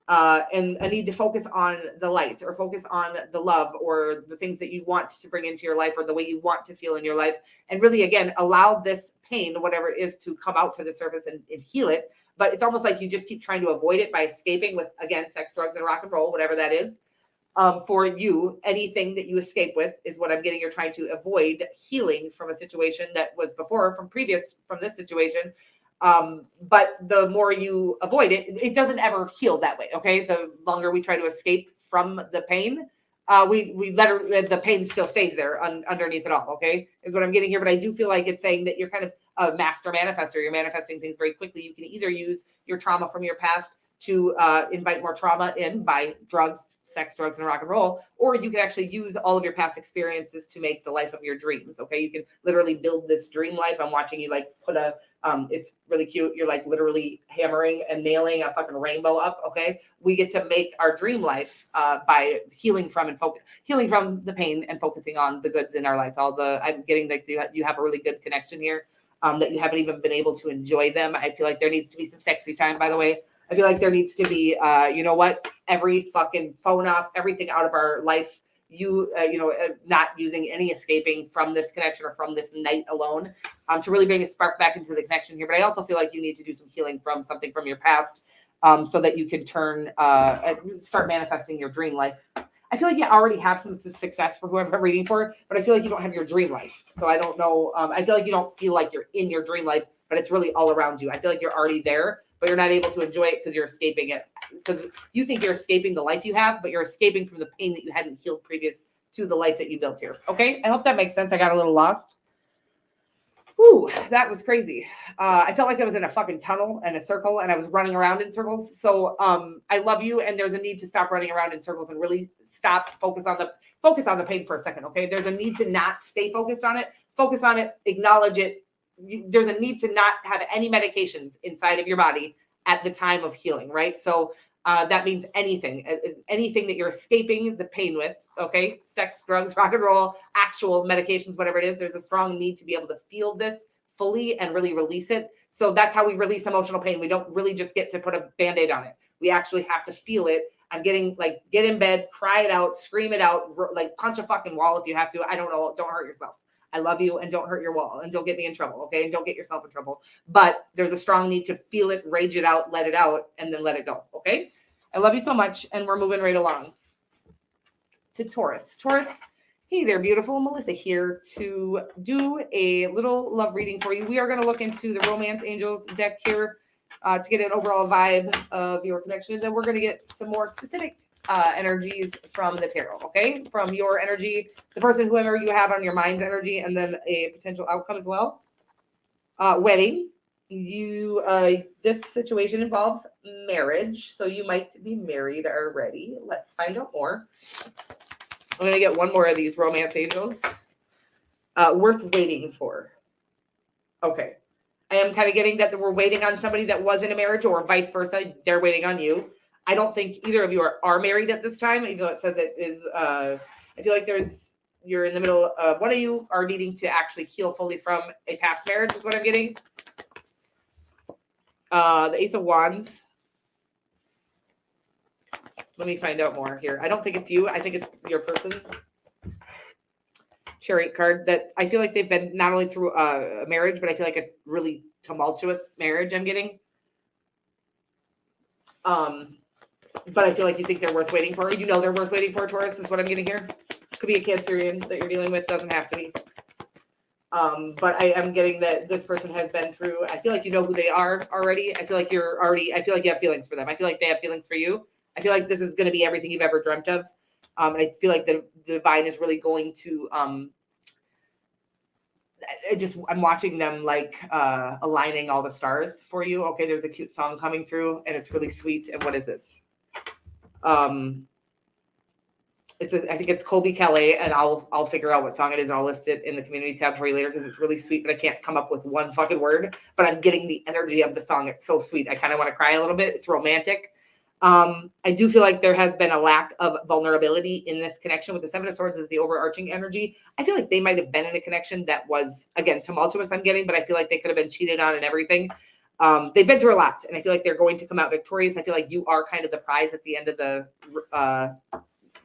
And a need to focus on the light, or focus on the love, or the things that you want to bring into your life, or the way you want to feel in your life. And really, again, allow this pain, whatever it is, to come out to the surface and heal it. But it's almost like you just keep trying to avoid it by escaping with, again, sex, drugs, and rock and roll, whatever that is. For you, anything that you escape with is what I'm getting. You're trying to avoid healing from a situation that was before, from this situation. But the more you avoid it, it doesn't ever heal that way. Okay. The longer we try to escape from the pain, we let her, the pain still stays there underneath it all. Okay, is what I'm getting here. But I do feel like it's saying that you're kind of a master manifester. You're manifesting things very quickly. You can either use your trauma from your past to invite more trauma in by drugs, sex, drugs, and rock and roll, or you can actually use all of your past experiences to make the life of your dreams. Okay, you can literally build this dream life. I'm watching you like put a it's really cute. You're like literally hammering and nailing a fucking rainbow up. Okay, we get to make our dream life by healing from the pain and focusing on the goods in our life. I'm getting that you have a really good connection here. That you haven't even been able to enjoy them. I feel like there needs to be some sexy time, by the way. I feel like there needs to be, you know what, every fucking phone off, everything out of our life, not using any escaping from this connection or from this night alone, to really bring a spark back into the connection here. But I also feel like you need to do some healing from something from your past, so that you can start manifesting your dream life. I feel like you already have some success for whoever I'm reading for, but I feel like you don't have your dream life. So I don't know. I feel like you don't feel like you're in your dream life, but it's really all around you. I feel like you're already there, but you're not able to enjoy it because you're escaping it. Because you think you're escaping the life you have, but you're escaping from the pain that you hadn't healed previous to the life that you built here. Okay? I hope that makes sense. I got a little lost. Whew, that was crazy. I felt like I was in a fucking tunnel and a circle and I was running around in circles. So I love you, and there's a need to stop running around in circles and really focus on the pain for a second. Okay. There's a need to not stay focused on it. Focus on it, acknowledge it. There's a need to not have any medications inside of your body at the time of healing, right? So that means anything that you're escaping the pain with, okay? Sex, drugs, rock and roll, actual medications, whatever it is, there's a strong need to be able to feel this fully and really release it. So that's how we release emotional pain. We don't really just get to put a Band-Aid on it. We actually have to feel it. I'm getting like, get in bed, cry it out, scream it out, like punch a fucking wall if you have to. I don't know. Don't hurt yourself. I love you, and don't hurt your wall, and don't get me in trouble, okay? And don't get yourself in trouble. But there's a strong need to feel it, rage it out, let it out, and then let it go, okay? I love you so much, and we're moving right along to Taurus. Taurus, hey there, beautiful. Melissa here to do a little love reading for you. We are going to look into the Romance Angels deck here to get an overall vibe of your connection. Then we're going to get some more specific energies from the tarot, okay? From your energy, the person, whoever you have on your mind's energy, and then a potential outcome as well. Wedding. This situation involves marriage, so you might be married already. Let's find out more. I'm going to get one more of these Romance Angels. Worth waiting for. Okay. I am kind of getting that we're waiting on somebody that was in a marriage, or vice versa. They're waiting on you. I don't think either of you are married at this time, even though it says it is. I feel like you're in the middle of, one of you are needing to actually heal fully from a past marriage is what I'm getting. The Ace of Wands. Let me find out more here. I don't think it's you. I think it's your person. Chariot card, that I feel like they've been not only through a marriage, but I feel like a really tumultuous marriage I'm getting. But I feel like you think they're worth waiting for. You know they're worth waiting for, Taurus, is what I'm getting here. Could be a Cancerian that you're dealing with. Doesn't have to be. But I'm getting that this person has been through. I feel like you know who they are already. I feel like you have feelings for them. I feel like they have feelings for you. I feel like this is going to be everything you've ever dreamt of. And I feel like the divine is really going to, I'm watching them like aligning all the stars for you. Okay, there's a cute song coming through and it's really sweet. And what is this? I think it's Colby Kelly, and I'll figure out what song it is and I'll list it in the community tab for you later because it's really sweet, but I can't come up with one fucking word, but I'm getting the energy of the song. It's so sweet. I kind of want to cry a little bit. It's romantic. I do feel like there has been a lack of vulnerability in this connection with the Seven of Swords is the overarching energy. I feel like they might have been in a connection that was, again, tumultuous I'm getting, but I feel like they could have been cheated on and everything. They've been through a lot, and I feel like they're going to come out victorious. I feel like you are kind of the prize at the end of the,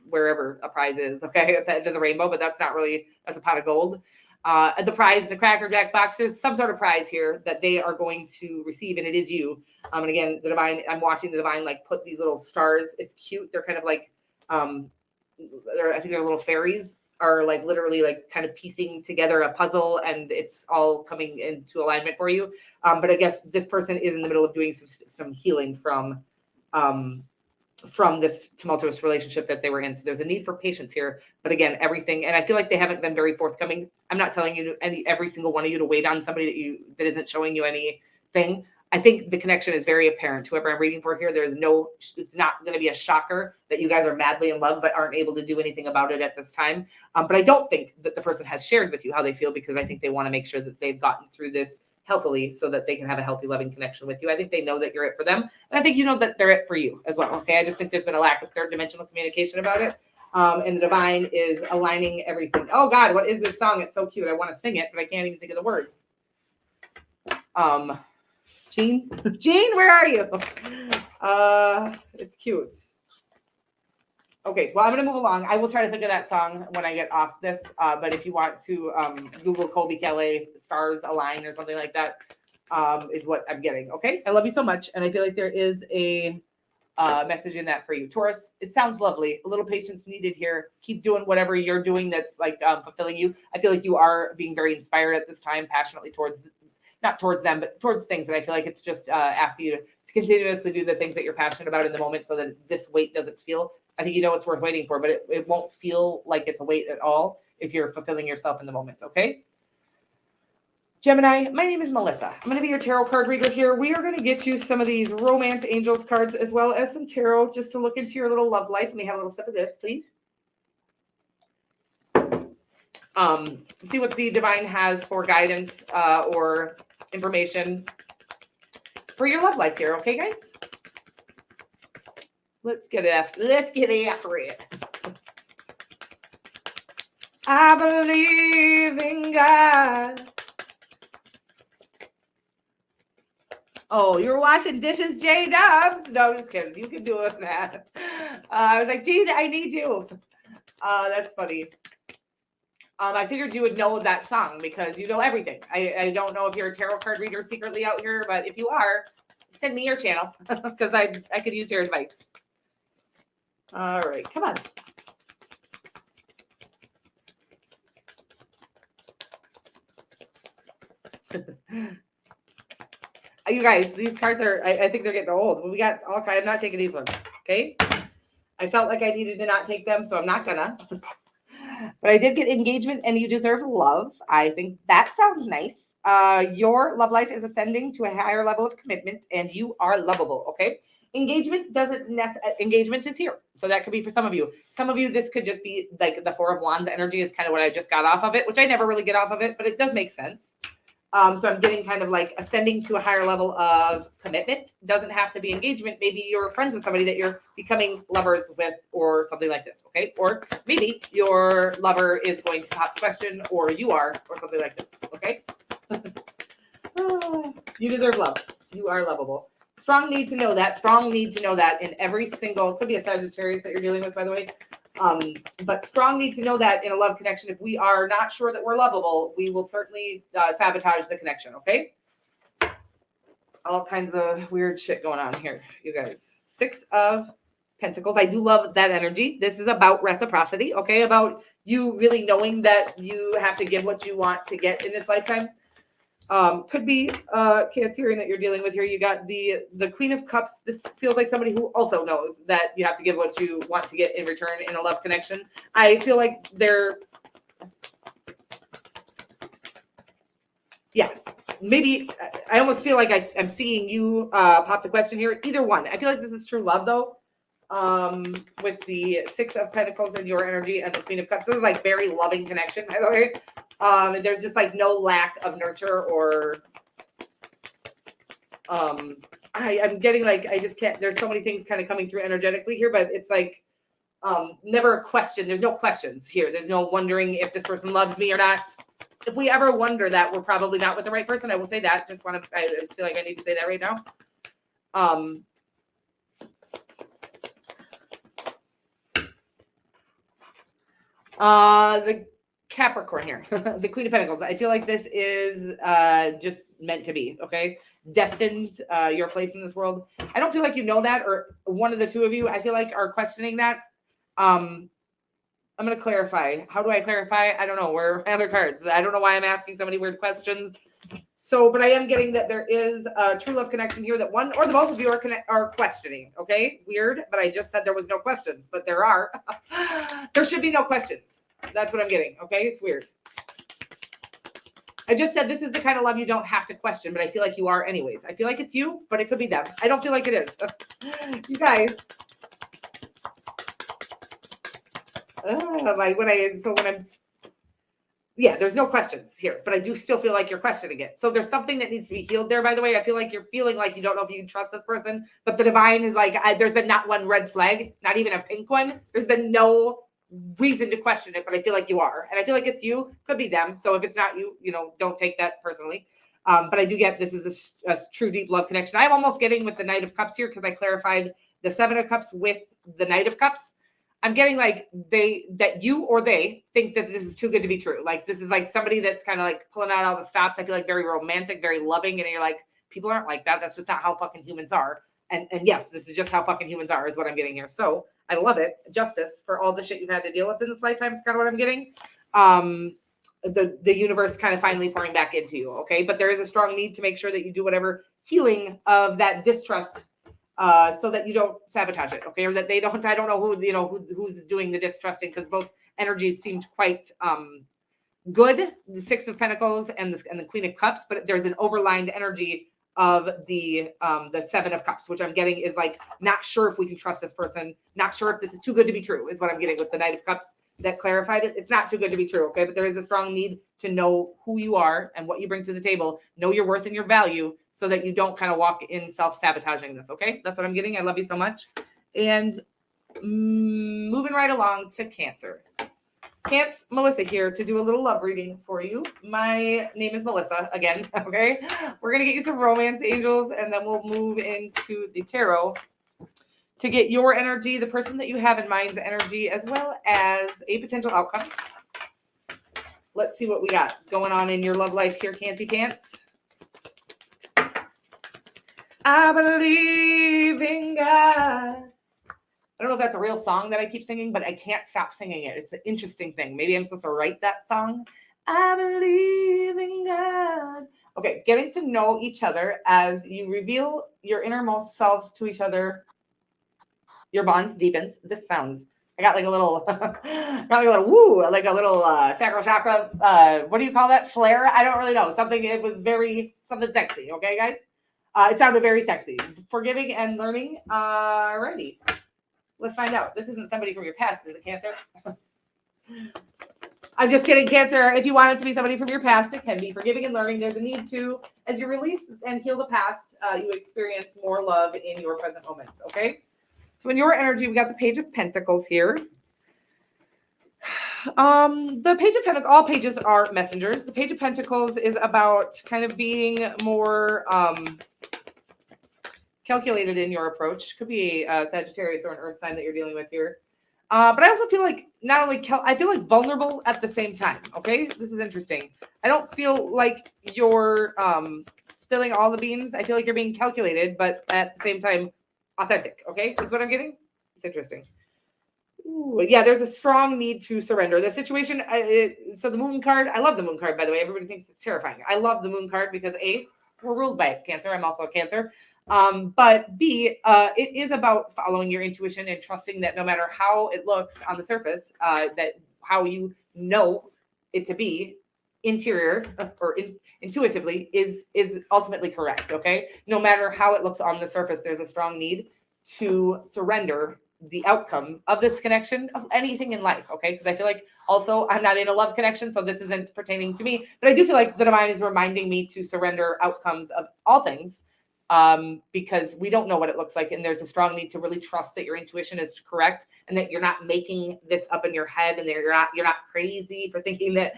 wherever a prize is, okay, at the end of the rainbow, but that's a pot of gold. The prize in the Cracker Jack box, there's some sort of prize here that they are going to receive, and it is you. And again, the divine, I'm watching the divine like put these little stars. It's cute. They're kind of like, I think they're little fairies are like literally like kind of piecing together a puzzle, and it's all coming into alignment for you. But I guess this person is in the middle of doing some healing from from this tumultuous relationship that they were in. So there's a need for patience here. But again, everything, and I feel like they haven't been very forthcoming. I'm not telling you every single one of you to wait on somebody that isn't showing you anything. I think the connection is very apparent. Whoever I'm reading for here, it's not going to be a shocker that you guys are madly in love, but aren't able to do anything about it at this time. But I don't think that the person has shared with you how they feel, because I think they want to make sure that they've gotten through this healthily so that they can have a healthy, loving connection with you. I think they know that you're it for them. And I think you know that they're it for you as well. Okay. I just think there's been a lack of third dimensional communication about it. And the divine is aligning everything. Oh God, what is this song? It's so cute. I want to sing it, but I can't even think of the words. Jean, where are you? It's cute. Okay, well, I'm going to move along. I will try to think of that song when I get off this. But if you want to Google Colby Kelly, Stars Align or something like that, is what I'm getting. Okay, I love you so much. And I feel like there is a message in that for you. Taurus, it sounds lovely. A little patience needed here. Keep doing whatever you're doing that's like fulfilling you. I feel like you are being very inspired at this time, passionately not towards them, but towards things. And I feel like it's just asking you to continuously do the things that you're passionate about in the moment so that this weight doesn't feel, I think you know it's worth waiting for, but it won't feel like it's a weight at all if you're fulfilling yourself in the moment, okay? Gemini, my name is Melissa. I'm going to be your tarot card reader here. We are going to get you some of these romance angels cards as well as some tarot just to look into your little love life. Let me have a little sip of this, please. See what the divine has for guidance or information for your love life here, okay, guys? Let's get after it. I believe in God. Oh, you're washing dishes, J Dubs? No, I'm just kidding. You can do it, man. I was like, Gene, I need you. That's funny. I figured you would know that song because you know everything. I don't know if you're a tarot card reader secretly out here, but if you are, send me your channel because I could use your advice. All right, come on. You guys, these cards are, I think they're getting old. We got all kinds. I'm not taking these ones, okay? I felt like I needed to not take them, so I'm not gonna. But I did get engagement and you deserve love. I think that sounds nice. Your love life is ascending to a higher level of commitment and you are lovable, okay? Engagement engagement is here. So that could be for some of you. Some of you, this could just be like the Four of Wands energy is kind of what I just got off of it, which I never really get off of it, but it does make sense. So I'm getting kind of like ascending to a higher level of commitment. Doesn't have to be engagement. Maybe you're friends with somebody that you're becoming lovers with or something like this, okay? Or maybe your lover is going to pop the question or you are or something like this, okay? You deserve love. You are lovable. Strong need to know that. Strong need to know that in every single, it could be a Sagittarius that you're dealing with, by the way. But strong need to know that in a love connection, if we are not sure that we're lovable, we will certainly sabotage the connection, okay? All kinds of weird shit going on here, you guys. Six of Pentacles. I do love that energy. This is about reciprocity, okay? About you really knowing that you have to give what you want to get in this lifetime. Could be Cancerian that you're dealing with here. You got the Queen of Cups. This feels like somebody who also knows that you have to give what you want to get in return in a love connection. I feel like maybe I almost feel like I'm seeing you pop the question here. Either one. I feel like this is true love though. With the Six of Pentacles and your energy and the Queen of Cups. This is like very loving connection. Okay. There's just like no lack of nurture or I'm getting like I just can't, there's so many things kind of coming through energetically here, but it's like never a question. There's no questions here. There's no wondering if this person loves me or not. If we ever wonder that, we're probably not with the right person. I will say that. I just feel like I need to say that right now. The Capricorn here, the Queen of Pentacles. I feel like this is just meant to be, okay? Destined, your place in this world. I don't feel like you know that, or one of the two of you, I feel like are questioning that. I'm going to clarify. How do I clarify? I don't know. Where are my other cards? I don't know why I'm asking so many weird questions. So, but I am getting that there is a true love connection here that one or the both of you are questioning. Okay, weird, but I just said there was no questions, but there are. There should be no questions. That's what I'm getting. Okay, it's weird. I just said this is the kind of love you don't have to question, but I feel like you are anyways. I feel like it's you, but it could be them. I don't feel like it is. You guys. There's no questions here, but I do still feel like you're questioning it. So there's something that needs to be healed there, by the way. I feel like you're feeling like you don't know if you can trust this person, but the divine is like, there's been not one red flag, not even a pink one. There's been no reason to question it, but I feel like you are. And I feel like it's you, could be them. So if it's not you, don't take that personally. But I do get this is a true deep love connection. I'm almost getting with the Knight of Cups here because I clarified the Seven of Cups with the Knight of Cups. I'm getting like that you or they think that this is too good to be true. Like this is like somebody that's kind of like pulling out all the stops. I feel like very romantic, very loving. And you're like, people aren't like that. That's just not how fucking humans are. And yes, this is just how fucking humans are is what I'm getting here. So I love it. Justice for all the shit you've had to deal with in this lifetime is kind of what I'm getting. The universe kind of finally pouring back into you. Okay. But there is a strong need to make sure that you do whatever healing of that distrust so that you don't sabotage it, okay? Or that they don't, I don't know who's doing the distrusting because both energies seemed quite good, the Six of Pentacles and the Queen of Cups, but there's an overlined energy of the Seven of Cups, which I'm getting is like, not sure if we can trust this person, not sure if this is too good to be true, is what I'm getting with the Knight of Cups that clarified it. It's not too good to be true, okay? But there is a strong need to know who you are and what you bring to the table, know your worth and your value, so that you don't kind of walk in self-sabotaging this, okay? That's what I'm getting. I love you so much. And moving right along to Cancer. Cancer, Melissa here to do a little love reading for you. My name is Melissa, again, okay? We're going to get you some romance angels, and then we'll move into the tarot to get your energy, the person that you have in mind's energy, as well as a potential outcome. Let's see what we got going on in your love life here, Cancy Pants. I believe in God. I don't know if that's a real song that I keep singing, but I can't stop singing it. It's an interesting thing. Maybe I'm supposed to write that song. I believe in God. Okay, getting to know each other as you reveal your innermost selves to each other. Your bond deepens. This sounds, I got like a little, woo, like a little sacral chakra. What do you call that? Flare? I don't really know. Something sexy. Okay, guys? It sounded very sexy. Forgiving and learning. Alrighty. Let's find out. This isn't somebody from your past, is it, Cancer? I'm just kidding, Cancer. If you want it to be somebody from your past, it can be. Forgiving and learning. There's a need to, as you release and heal the past, you experience more love in your present moments, okay? So in your energy, we got the Page of Pentacles here. The Page of Pentacles, all pages are messengers. The Page of Pentacles is about kind of being more calculated in your approach. Could be a Sagittarius or an earth sign that you're dealing with here. But I also feel like not only I feel like vulnerable at the same time. Okay, this is interesting. I don't feel like you're spilling all the beans. I feel like you're being calculated, but at the same time, authentic. Okay, is what I'm getting. It's interesting. Ooh, yeah, there's a strong need to surrender. The situation. So the Moon card. I love the Moon card. By the way, everybody thinks it's terrifying. I love the Moon card because we're ruled by it. Cancer. I'm also a Cancer. But B, it is about following your intuition and trusting that no matter how it looks on the surface, that how you know it to be interior or intuitively is ultimately correct. Okay. No matter how it looks on the surface, there's a strong need to surrender the outcome of this connection of anything in life. Okay. Because I feel like also I'm not in a love connection, so this isn't pertaining to me, but I do feel like the divine is reminding me to surrender outcomes of all things. Because we don't know what it looks like. And there's a strong need to really trust that your intuition is correct and that you're not making this up in your head and you're not crazy for thinking that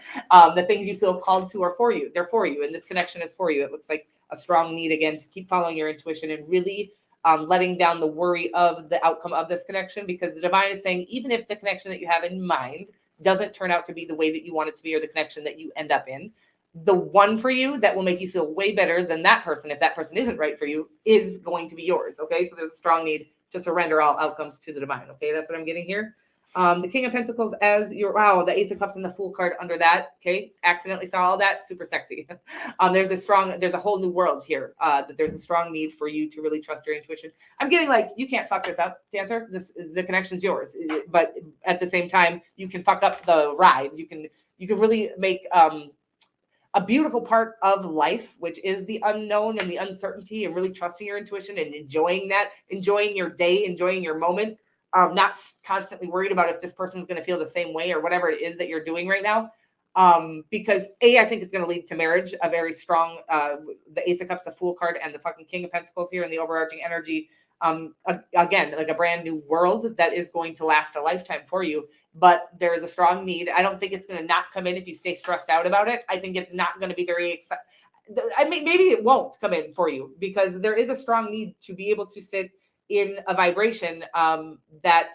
the things you feel called to are for you. They're for you. And this connection is for you. It looks like a strong need again to keep following your intuition and really letting down the worry of the outcome of this connection, because the divine is saying, even if the connection that you have in mind doesn't turn out to be the way that you want it to be, or the connection that you end up in, the one for you that will make you feel way better than that person, if that person isn't right for you, is going to be yours. Okay. So there's a strong need to surrender all outcomes to the divine. Okay. That's what I'm getting here. The King of Pentacles as your, wow, the Ace of Cups and the Fool card under that. Okay. Accidentally saw all that. Super sexy. There's a whole new world here. That there's a strong need for you to really trust your intuition. I'm getting like, you can't fuck this up, Cancer. The connection's yours. But at the same time, you can fuck up the ride. You can really make, a beautiful part of life, which is the unknown and the uncertainty, and really trusting your intuition and enjoying that, enjoying your day, enjoying your moment, not constantly worried about if this person's going to feel the same way or whatever it is that you're doing right now. Because I think it's going to lead to marriage, a very strong, the Ace of Cups, the Fool card, and the fucking King of Pentacles here in the overarching energy. Again, like a brand new world that is going to last a lifetime for you. But there is a strong need. I don't think it's going to not come in if you stay stressed out about it. I think it's not going to be very exciting. I mean, maybe it won't come in for you because there is a strong need to be able to sit in a vibration that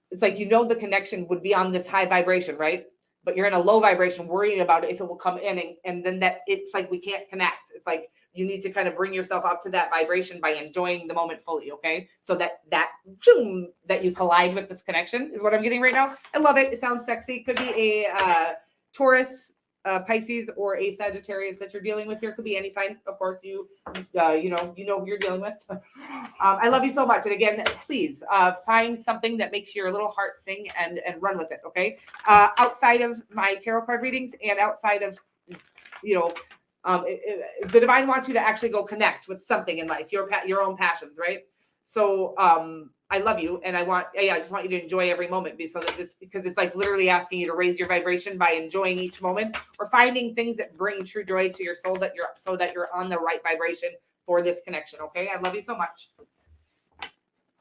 it's like, the connection would be on this high vibration, right? But you're in a low vibration worrying about it if it will come in. And then that it's like, we can't connect. It's like, you need to kind of bring yourself up to that vibration by enjoying the moment fully. Okay. So that you collide with this connection is what I'm getting right now. I love it. It sounds sexy. Could be a Taurus, Pisces, or a Sagittarius that you're dealing with here. Could be any sign. Of course, you know who you're dealing with. I love you so much. And again, please find something that makes your little heart sing and run with it. Okay. Outside of my tarot card readings and outside of, the divine wants you to actually go connect with something in life, your own passions, right? So I love you, and I just want you to enjoy every moment, because it's like literally asking you to raise your vibration by enjoying each moment or finding things that bring true joy to your soul, that you're on the right vibration for this connection. Okay, I love you so much.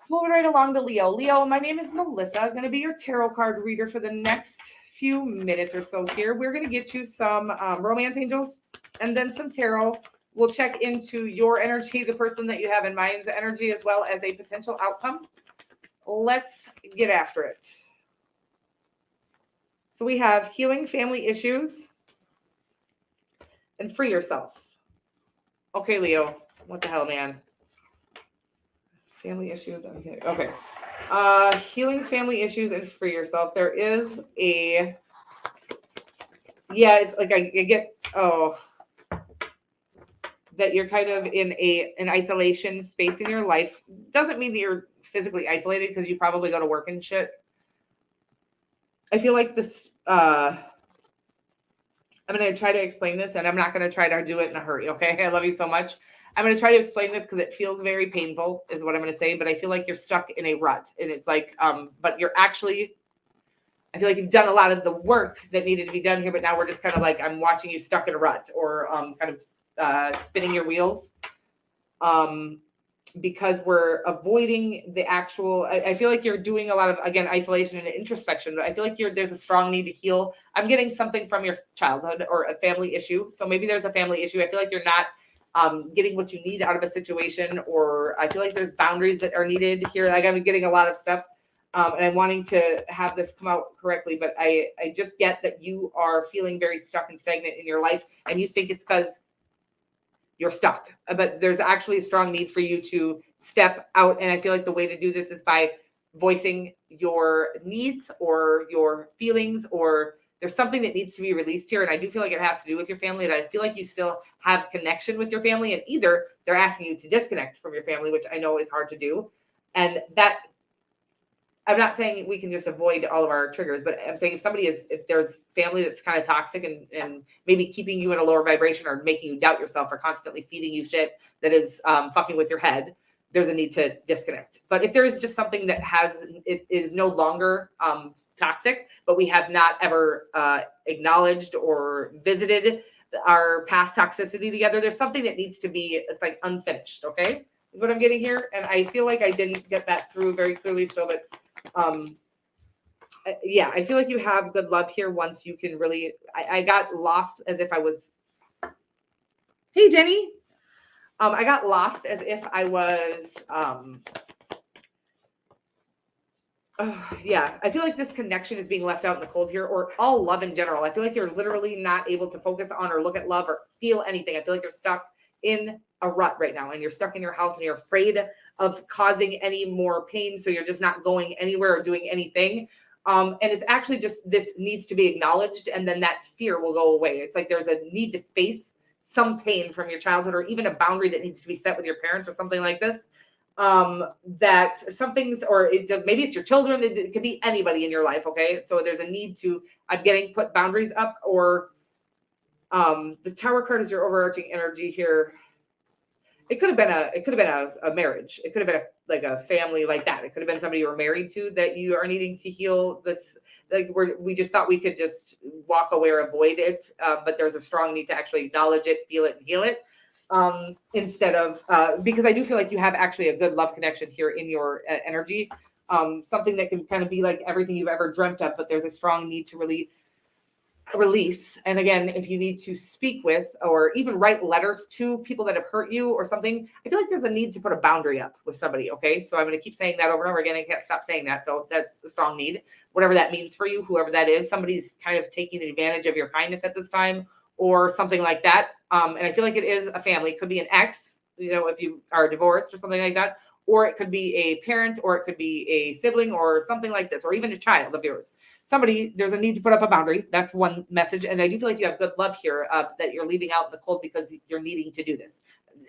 Moving right along to Leo. Leo, my name is Melissa. I'm going to be your tarot card reader for the next few minutes or so here. We're going to get you some romance angels and then some tarot. We'll check into your energy, the person that you have in mind's energy, as well as a potential outcome. Let's get after it. So we have healing family issues and free yourself. Okay, Leo. What the hell, man? Family issues. Okay. Healing family issues and free yourself. There is it's like I get, that you're kind of in an isolation space in your life. Doesn't mean that you're physically isolated because you probably go to work and shit. I feel like this, I'm going to try to explain this, and I'm not going to try to do it in a hurry. Okay. I love you so much. I'm going to try to explain this because it feels very painful is what I'm going to say, but I feel like you're stuck in a rut, and it's like, but you're actually, I feel like you've done a lot of the work that needed to be done here, but now we're just kind of like, I'm watching you stuck in a rut or kind of spinning your wheels because we're avoiding the actual, I feel like you're doing a lot of, again, isolation and introspection, but I feel like there's a strong need to heal. I'm getting something from your childhood or a family issue. So maybe there's a family issue. I feel like you're not getting what you need out of a situation, or I feel like there's boundaries that are needed here. Like I'm getting a lot of stuff. And I'm wanting to have this come out correctly, but I just get that you are feeling very stuck and stagnant in your life, and you think it's because you're stuck. But there's actually a strong need for you to step out, and I feel like the way to do this is by voicing your needs or your feelings, or there's something that needs to be released here, and I do feel like it has to do with your family, and I feel like you still have connection with your family, and either they're asking you to disconnect from your family, which I know is hard to do, and that I'm not saying we can just avoid all of our triggers, but I'm saying if there's family that's kind of toxic and maybe keeping you in a lower vibration or making you doubt yourself or constantly feeding you shit that is fucking with your head, there's a need to disconnect. But if there is just something that it is no longer toxic, but we have not ever acknowledged or visited our past toxicity together, there's something that needs to be, it's like unfinished, okay? Is what I'm getting here. And I feel like I didn't get that through very clearly still, but I feel like you have good love here once you can really, I got lost as if I was, hey, Jenny. I got lost as if I was, I feel like this connection is being left out in the cold here, or all love in general. I feel like you're literally not able to focus on or look at love or feel anything. I feel like you're stuck in a rut right now, and you're stuck in your house and you're afraid of causing any more pain. So you're just not going anywhere or doing anything. And it's actually just this needs to be acknowledged, and then that fear will go away. It's like there's a need to face some pain from your childhood, or even a boundary that needs to be set with your parents or something like this. That some things, or maybe it's your children, it could be anybody in your life. Okay. So there's a need to, I'm getting put boundaries up, or the Tower card is your overarching energy here. It could have been a marriage. It could have been like a family like that. It could have been somebody you were married to that you are needing to heal this. Like we just thought we could just walk away or avoid it. But there's a strong need to actually acknowledge it, feel it, and heal it. Instead of, because I do feel like you have actually a good love connection here in your energy. Something that can kind of be like everything you've ever dreamt of, but there's a strong need to really release. And again, if you need to speak with or even write letters to people that have hurt you or something, I feel like there's a need to put a boundary up with somebody. Okay. So I'm going to keep saying that over and over again. I can't stop saying that. So that's a strong need, whatever that means for you, whoever that is. Somebody's kind of taking advantage of your kindness at this time or something like that. And I feel like it is a family. It could be an ex, if you are divorced or something like that, or it could be a parent, or it could be a sibling or something like this, or even a child of yours. Somebody, there's a need to put up a boundary. That's one message. And I do feel like you have good love here, that you're leaving out in the cold because you're needing to do this.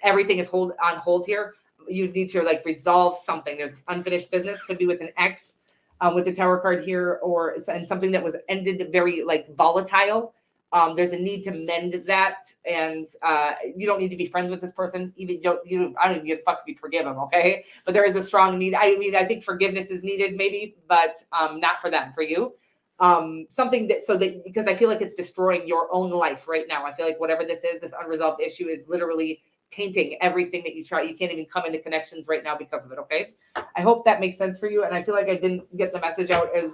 Everything is on hold here. You need to resolve something. There's unfinished business, could be with an ex, with the Tower card here, and something that was ended very volatile. There's a need to mend that, and you don't need to be friends with this person. I don't even give a fuck if you forgive them, okay? But there is a strong need. I think forgiveness is needed, maybe, but not for them, for you. Because I feel like it's destroying your own life right now. I feel like whatever this is, this unresolved issue is literally tainting everything that you try. You can't even come into connections right now because of it. Okay. I hope that makes sense for you. And I feel like I didn't get the message out as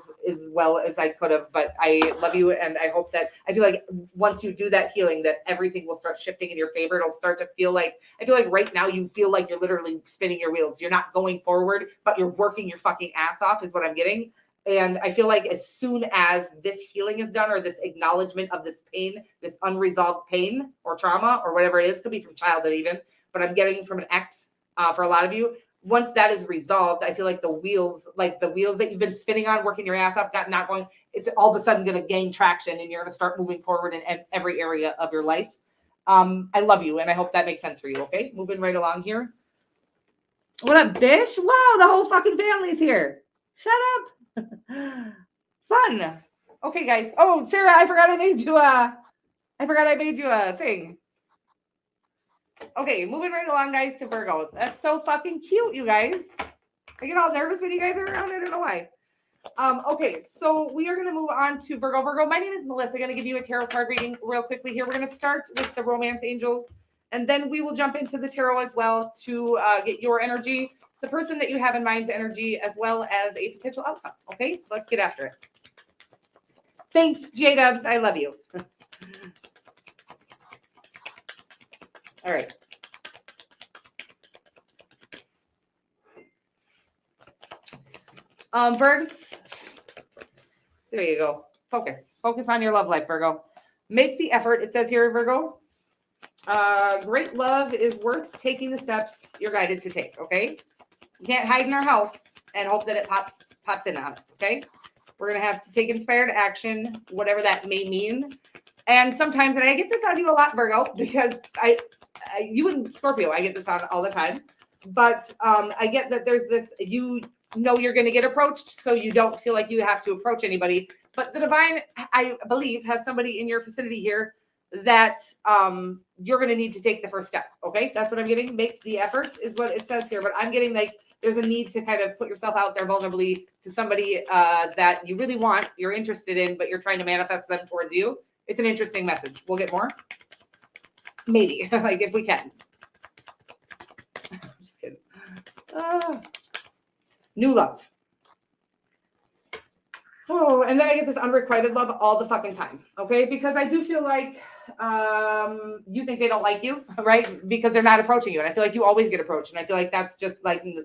well as I could have, but I love you. And I hope that, I feel like once you do that healing, that everything will start shifting in your favor. It'll start to feel like, I feel like right now you feel like you're literally spinning your wheels. You're not going forward, but you're working your fucking ass off is what I'm getting. And I feel like as soon as this healing is done, or this acknowledgement of this pain, this unresolved pain or trauma or whatever it is, could be from childhood even, but I'm getting from an ex for a lot of you. Once that is resolved, I feel like the wheels that you've been spinning on, working your ass off, not going, it's all of a sudden going to gain traction, and you're going to start moving forward in every area of your life. I love you, and I hope that makes sense for you. Okay, moving right along here. What up, Bish? Wow, the whole fucking family's here. Shut up. Fun. Okay, guys. Oh, Sarah, I forgot I made you a thing. Okay, moving right along, guys, to Virgo. That's so fucking cute, you guys. I get all nervous when you guys are around. I don't know why. Okay, so we are going to move on to Virgo. Virgo, my name is Melissa. I'm going to give you a tarot card reading real quickly here. We're going to start with the romance angels, and then we will jump into the tarot as well to get your energy, the person that you have in mind's energy, as well as a potential outcome. Okay, let's get after it. Thanks, J-Dubs. I love you. All right. Virgs, there you go. Focus on your love life, Virgo. Make the effort. It says here, Virgo, great love is worth taking the steps you're guided to take. Okay. You can't hide in our house and hope that it pops in on us. Okay. We're going to have to take inspired action, whatever that may mean. And sometimes, and I get this on you a lot, Virgo, because you and Scorpio, I get this on all the time, but I get that there's this, you're going to get approached, so you don't feel like you have to approach anybody. But the divine, I believe, have somebody in your vicinity here that you're going to need to take the first step. Okay. That's what I'm getting. Make the effort is what it says here, but I'm getting there's a need to kind of put yourself out there vulnerably to somebody that you really want, you're interested in, but you're trying to manifest them towards you. It's an interesting message. We'll get more. Maybe, if we can. I'm just kidding. New love. Oh, and then I get this unrequited love all the fucking time. Okay, because I do feel like you think they don't like you, right? Because they're not approaching you, and I feel like you always get approached, and I feel like that's just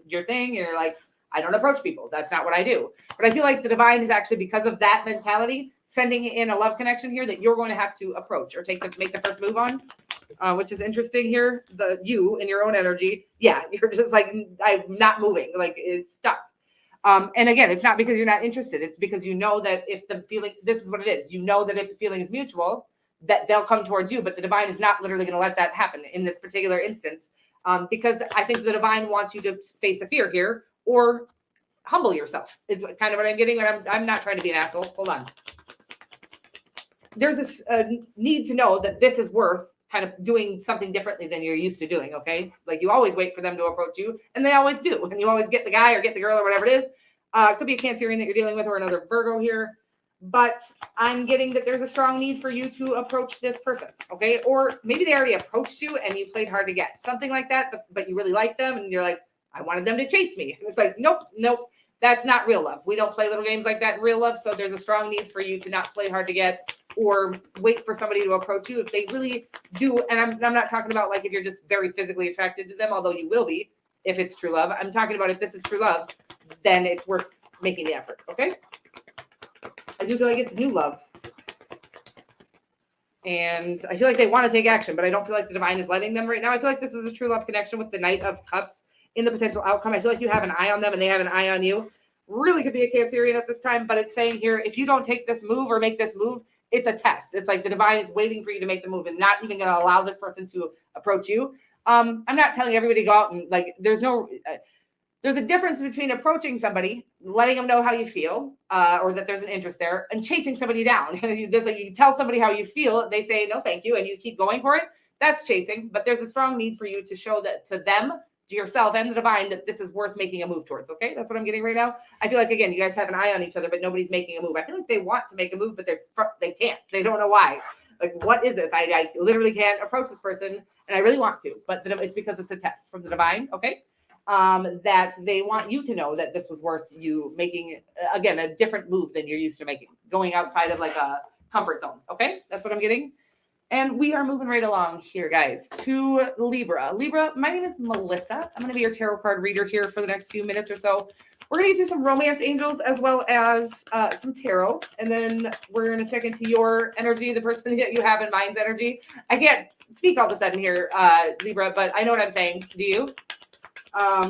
your thing. You're like, I don't approach people. That's not what I do. But I feel like the divine is actually, because of that mentality, sending in a love connection here that you're going to have to approach or make the first move on. which is interesting here. You in your own energy, yeah, you're just like, I'm not moving, like is stuck. And again, it's not because you're not interested. It's because you know that if the feeling, this is what it is. You know that if the feeling is mutual, that they'll come towards you, but the divine is not literally going to let that happen in this particular instance. Because I think the divine wants you to face a fear here or humble yourself is kind of what I'm getting. But I'm not trying to be an asshole. Hold on. There's this need to know that this is worth kind of doing something differently than you're used to doing. Okay. Like you always wait for them to approach you and they always do. And you always get the guy or get the girl or whatever it is. It could be a Cancerian that you're dealing with or another Virgo here. But I'm getting that there's a strong need for you to approach this person, okay? Or maybe they already approached you and you played hard to get. Something like that, but you really like them and you're like, I wanted them to chase me. And it's like, nope, that's not real love. We don't play little games like that in real love. So there's a strong need for you to not play hard to get or wait for somebody to approach you if they really do. And I'm not talking about like if you're just very physically attracted to them, although you will be if it's true love. I'm talking about if this is true love, then it's worth making the effort, okay? I do feel like it's new love. And I feel like they want to take action, but I don't feel like the divine is letting them right now. I feel like this is a true love connection with the Knight of Cups in the potential outcome. I feel like you have an eye on them and they have an eye on you. Really could be a Cancerian at this time, but it's saying here, if you don't take this move or make this move, it's a test. It's like the divine is waiting for you to make the move and not even going to allow this person to approach you. I'm not telling everybody to go out and like, there's a difference between approaching somebody, letting them know how you feel, or that there's an interest there, and chasing somebody down. There's like you tell somebody how you feel, they say no, thank you, and you keep going for it. That's chasing. But there's a strong need for you to show that to them, to yourself, and the divine that this is worth making a move towards. Okay, that's what I'm getting right now. I feel like again, you guys have an eye on each other, but nobody's making a move. I feel like they want to make a move, but they can't. They don't know why. Like, what is this? I literally can't approach this person, and I really want to, but it's because it's a test from the divine. Okay. That they want you to know that this was worth you making, again, a different move than you're used to making, going outside of like a comfort zone. Okay, that's what I'm getting. And we are moving right along here, guys, to Libra. Libra, my name is Melissa. I'm going to be your tarot card reader here for the next few minutes or so. We're going to do some romance angels as well as some tarot. And then we're going to check into your energy, the person that you have in mind's energy. I can't speak all of a sudden here, Libra, but I know what I'm saying. Do you?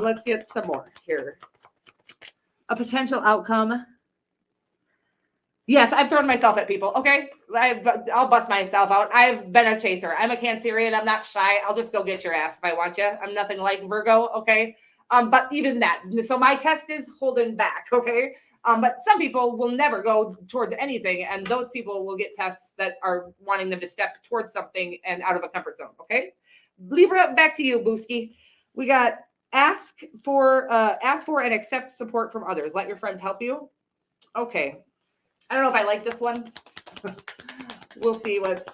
Let's get some more here. A potential outcome. Yes, I've thrown myself at people. Okay, I'll bust myself out. I've been a chaser. I'm a Cancerian. I'm not shy. I'll just go get your ass if I want you. I'm nothing like Virgo. Okay, but even that. So my test is holding back. Okay, but some people will never go towards anything, and those people will get tests that are wanting them to step towards something and out of a comfort zone. Okay, Libra, back to you, Booski. We got. Ask for and accept support from others. Let your friends help you. Okay. I don't know if I like this one. We'll see what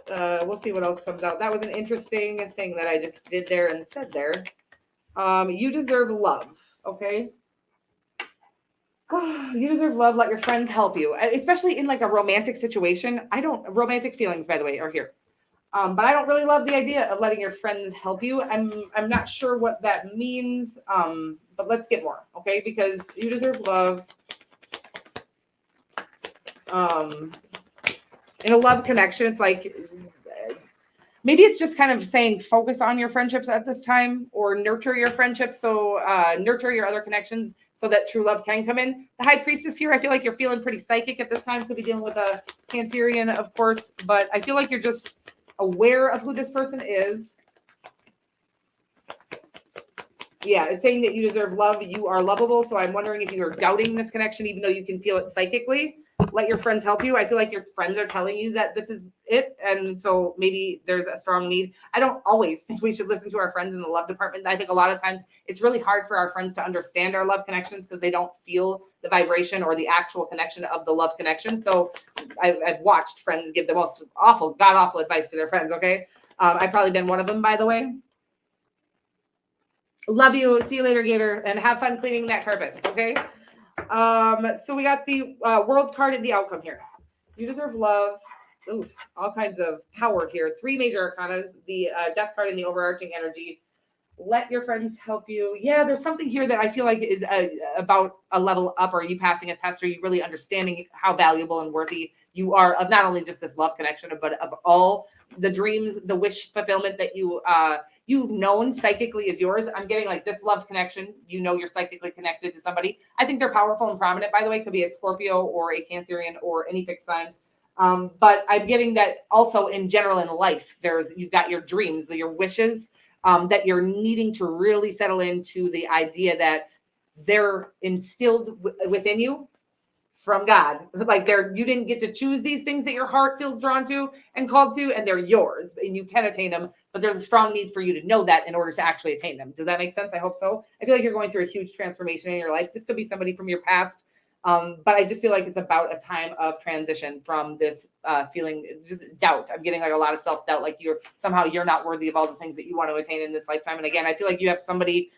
else comes out. That was an interesting thing that I just did there and said there. You deserve love. Okay. You deserve love. Let your friends help you, especially in like a romantic situation. Romantic feelings, by the way, are here. But I don't really love the idea of letting your friends help you. I'm not sure what that means. But let's get more, okay? Because you deserve love. In a love connection, it's like maybe it's just kind of saying focus on your friendships at this time or nurture your friendships. So nurture your other connections so that true love can come in. The High Priestess here, I feel like you're feeling pretty psychic at this time. Could be dealing with a Cancerian, of course, but I feel like you're just aware of who this person is. Yeah, it's saying that you deserve love. You are lovable. So I'm wondering if you are doubting this connection, even though you can feel it psychically. Let your friends help you. I feel like your friends are telling you that this is it. And so maybe there's a strong need. I don't always think we should listen to our friends in the love department. I think a lot of times it's really hard for our friends to understand our love connections because they don't feel the vibration or the actual connection of the love connection. So I've watched friends give the most awful, god-awful advice to their friends, okay? I've probably been one of them, by the way. Love you. See you later, Gator. And have fun cleaning that carpet, okay? So we got the world card and the outcome here. You deserve love. Ooh, all kinds of power here. 3 major arcanas, the death card and the overarching energy. Let your friends help you. Yeah, there's something here that I feel like is about a level up, or you passing a test, or you really understanding how valuable and worthy you are of not only just this love connection, but of all the dreams, the wish fulfillment that you've known psychically is yours. I'm getting like this love connection. You know, you're psychically connected to somebody. I think they're powerful and prominent, by the way. It could be a Scorpio or a Cancerian or any fixed sign. But I'm getting that also in general in life, you've got your dreams, your wishes, that you're needing to really settle into the idea that they're instilled within you from God. Like you didn't get to choose these things that your heart feels drawn to and called to, and they're yours and you can attain them, but there's a strong need for you to know that in order to actually attain them. Does that make sense? I hope so. I feel like you're going through a huge transformation in your life. This could be somebody from your past. But I just feel like it's about a time of transition from this feeling, just doubt. I'm getting like a lot of self-doubt, like you're not worthy of all the things that you want to attain in this lifetime. And again, I feel like you have somebody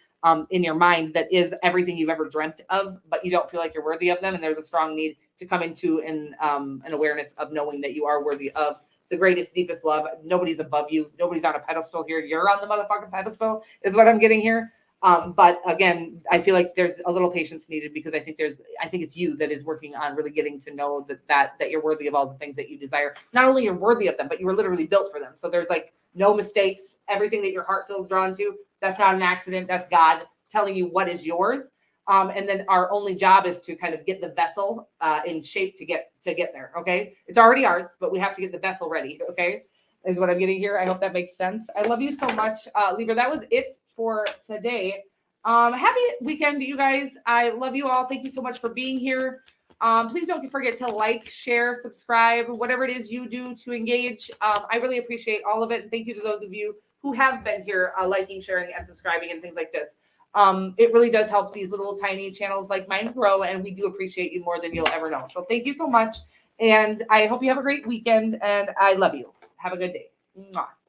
in your mind that is everything you've ever dreamt of, but you don't feel like you're worthy of them. And there's a strong need to come into an awareness of knowing that you are worthy of the greatest, deepest love. Nobody's above you. Nobody's on a pedestal here. You're on the motherfucking pedestal is what I'm getting here. But again, I feel like there's a little patience needed because I think it's you that is working on really getting to know that you're worthy of all the things that you desire. Not only you're worthy of them, but you were literally built for them. So there's like no mistakes. Everything that your heart feels drawn to, that's not an accident. That's God telling you what is yours. And then our only job is to kind of get the vessel in shape to get there. Okay. It's already ours, but we have to get the vessel ready. Okay. Is what I'm getting here. I hope that makes sense. I love you so much, Libra. That was it for today. Happy weekend, you guys. I love you all. Thank you so much for being here. Please don't forget to like, share, subscribe, whatever it is you do to engage. I really appreciate all of it. And thank you to those of you who have been here liking, sharing, and subscribing and things like this. It really does help these little tiny channels like mine grow, and we do appreciate you more than you'll ever know. So thank you so much. And I hope you have a great weekend, and I love you. Have a good day. Mwah.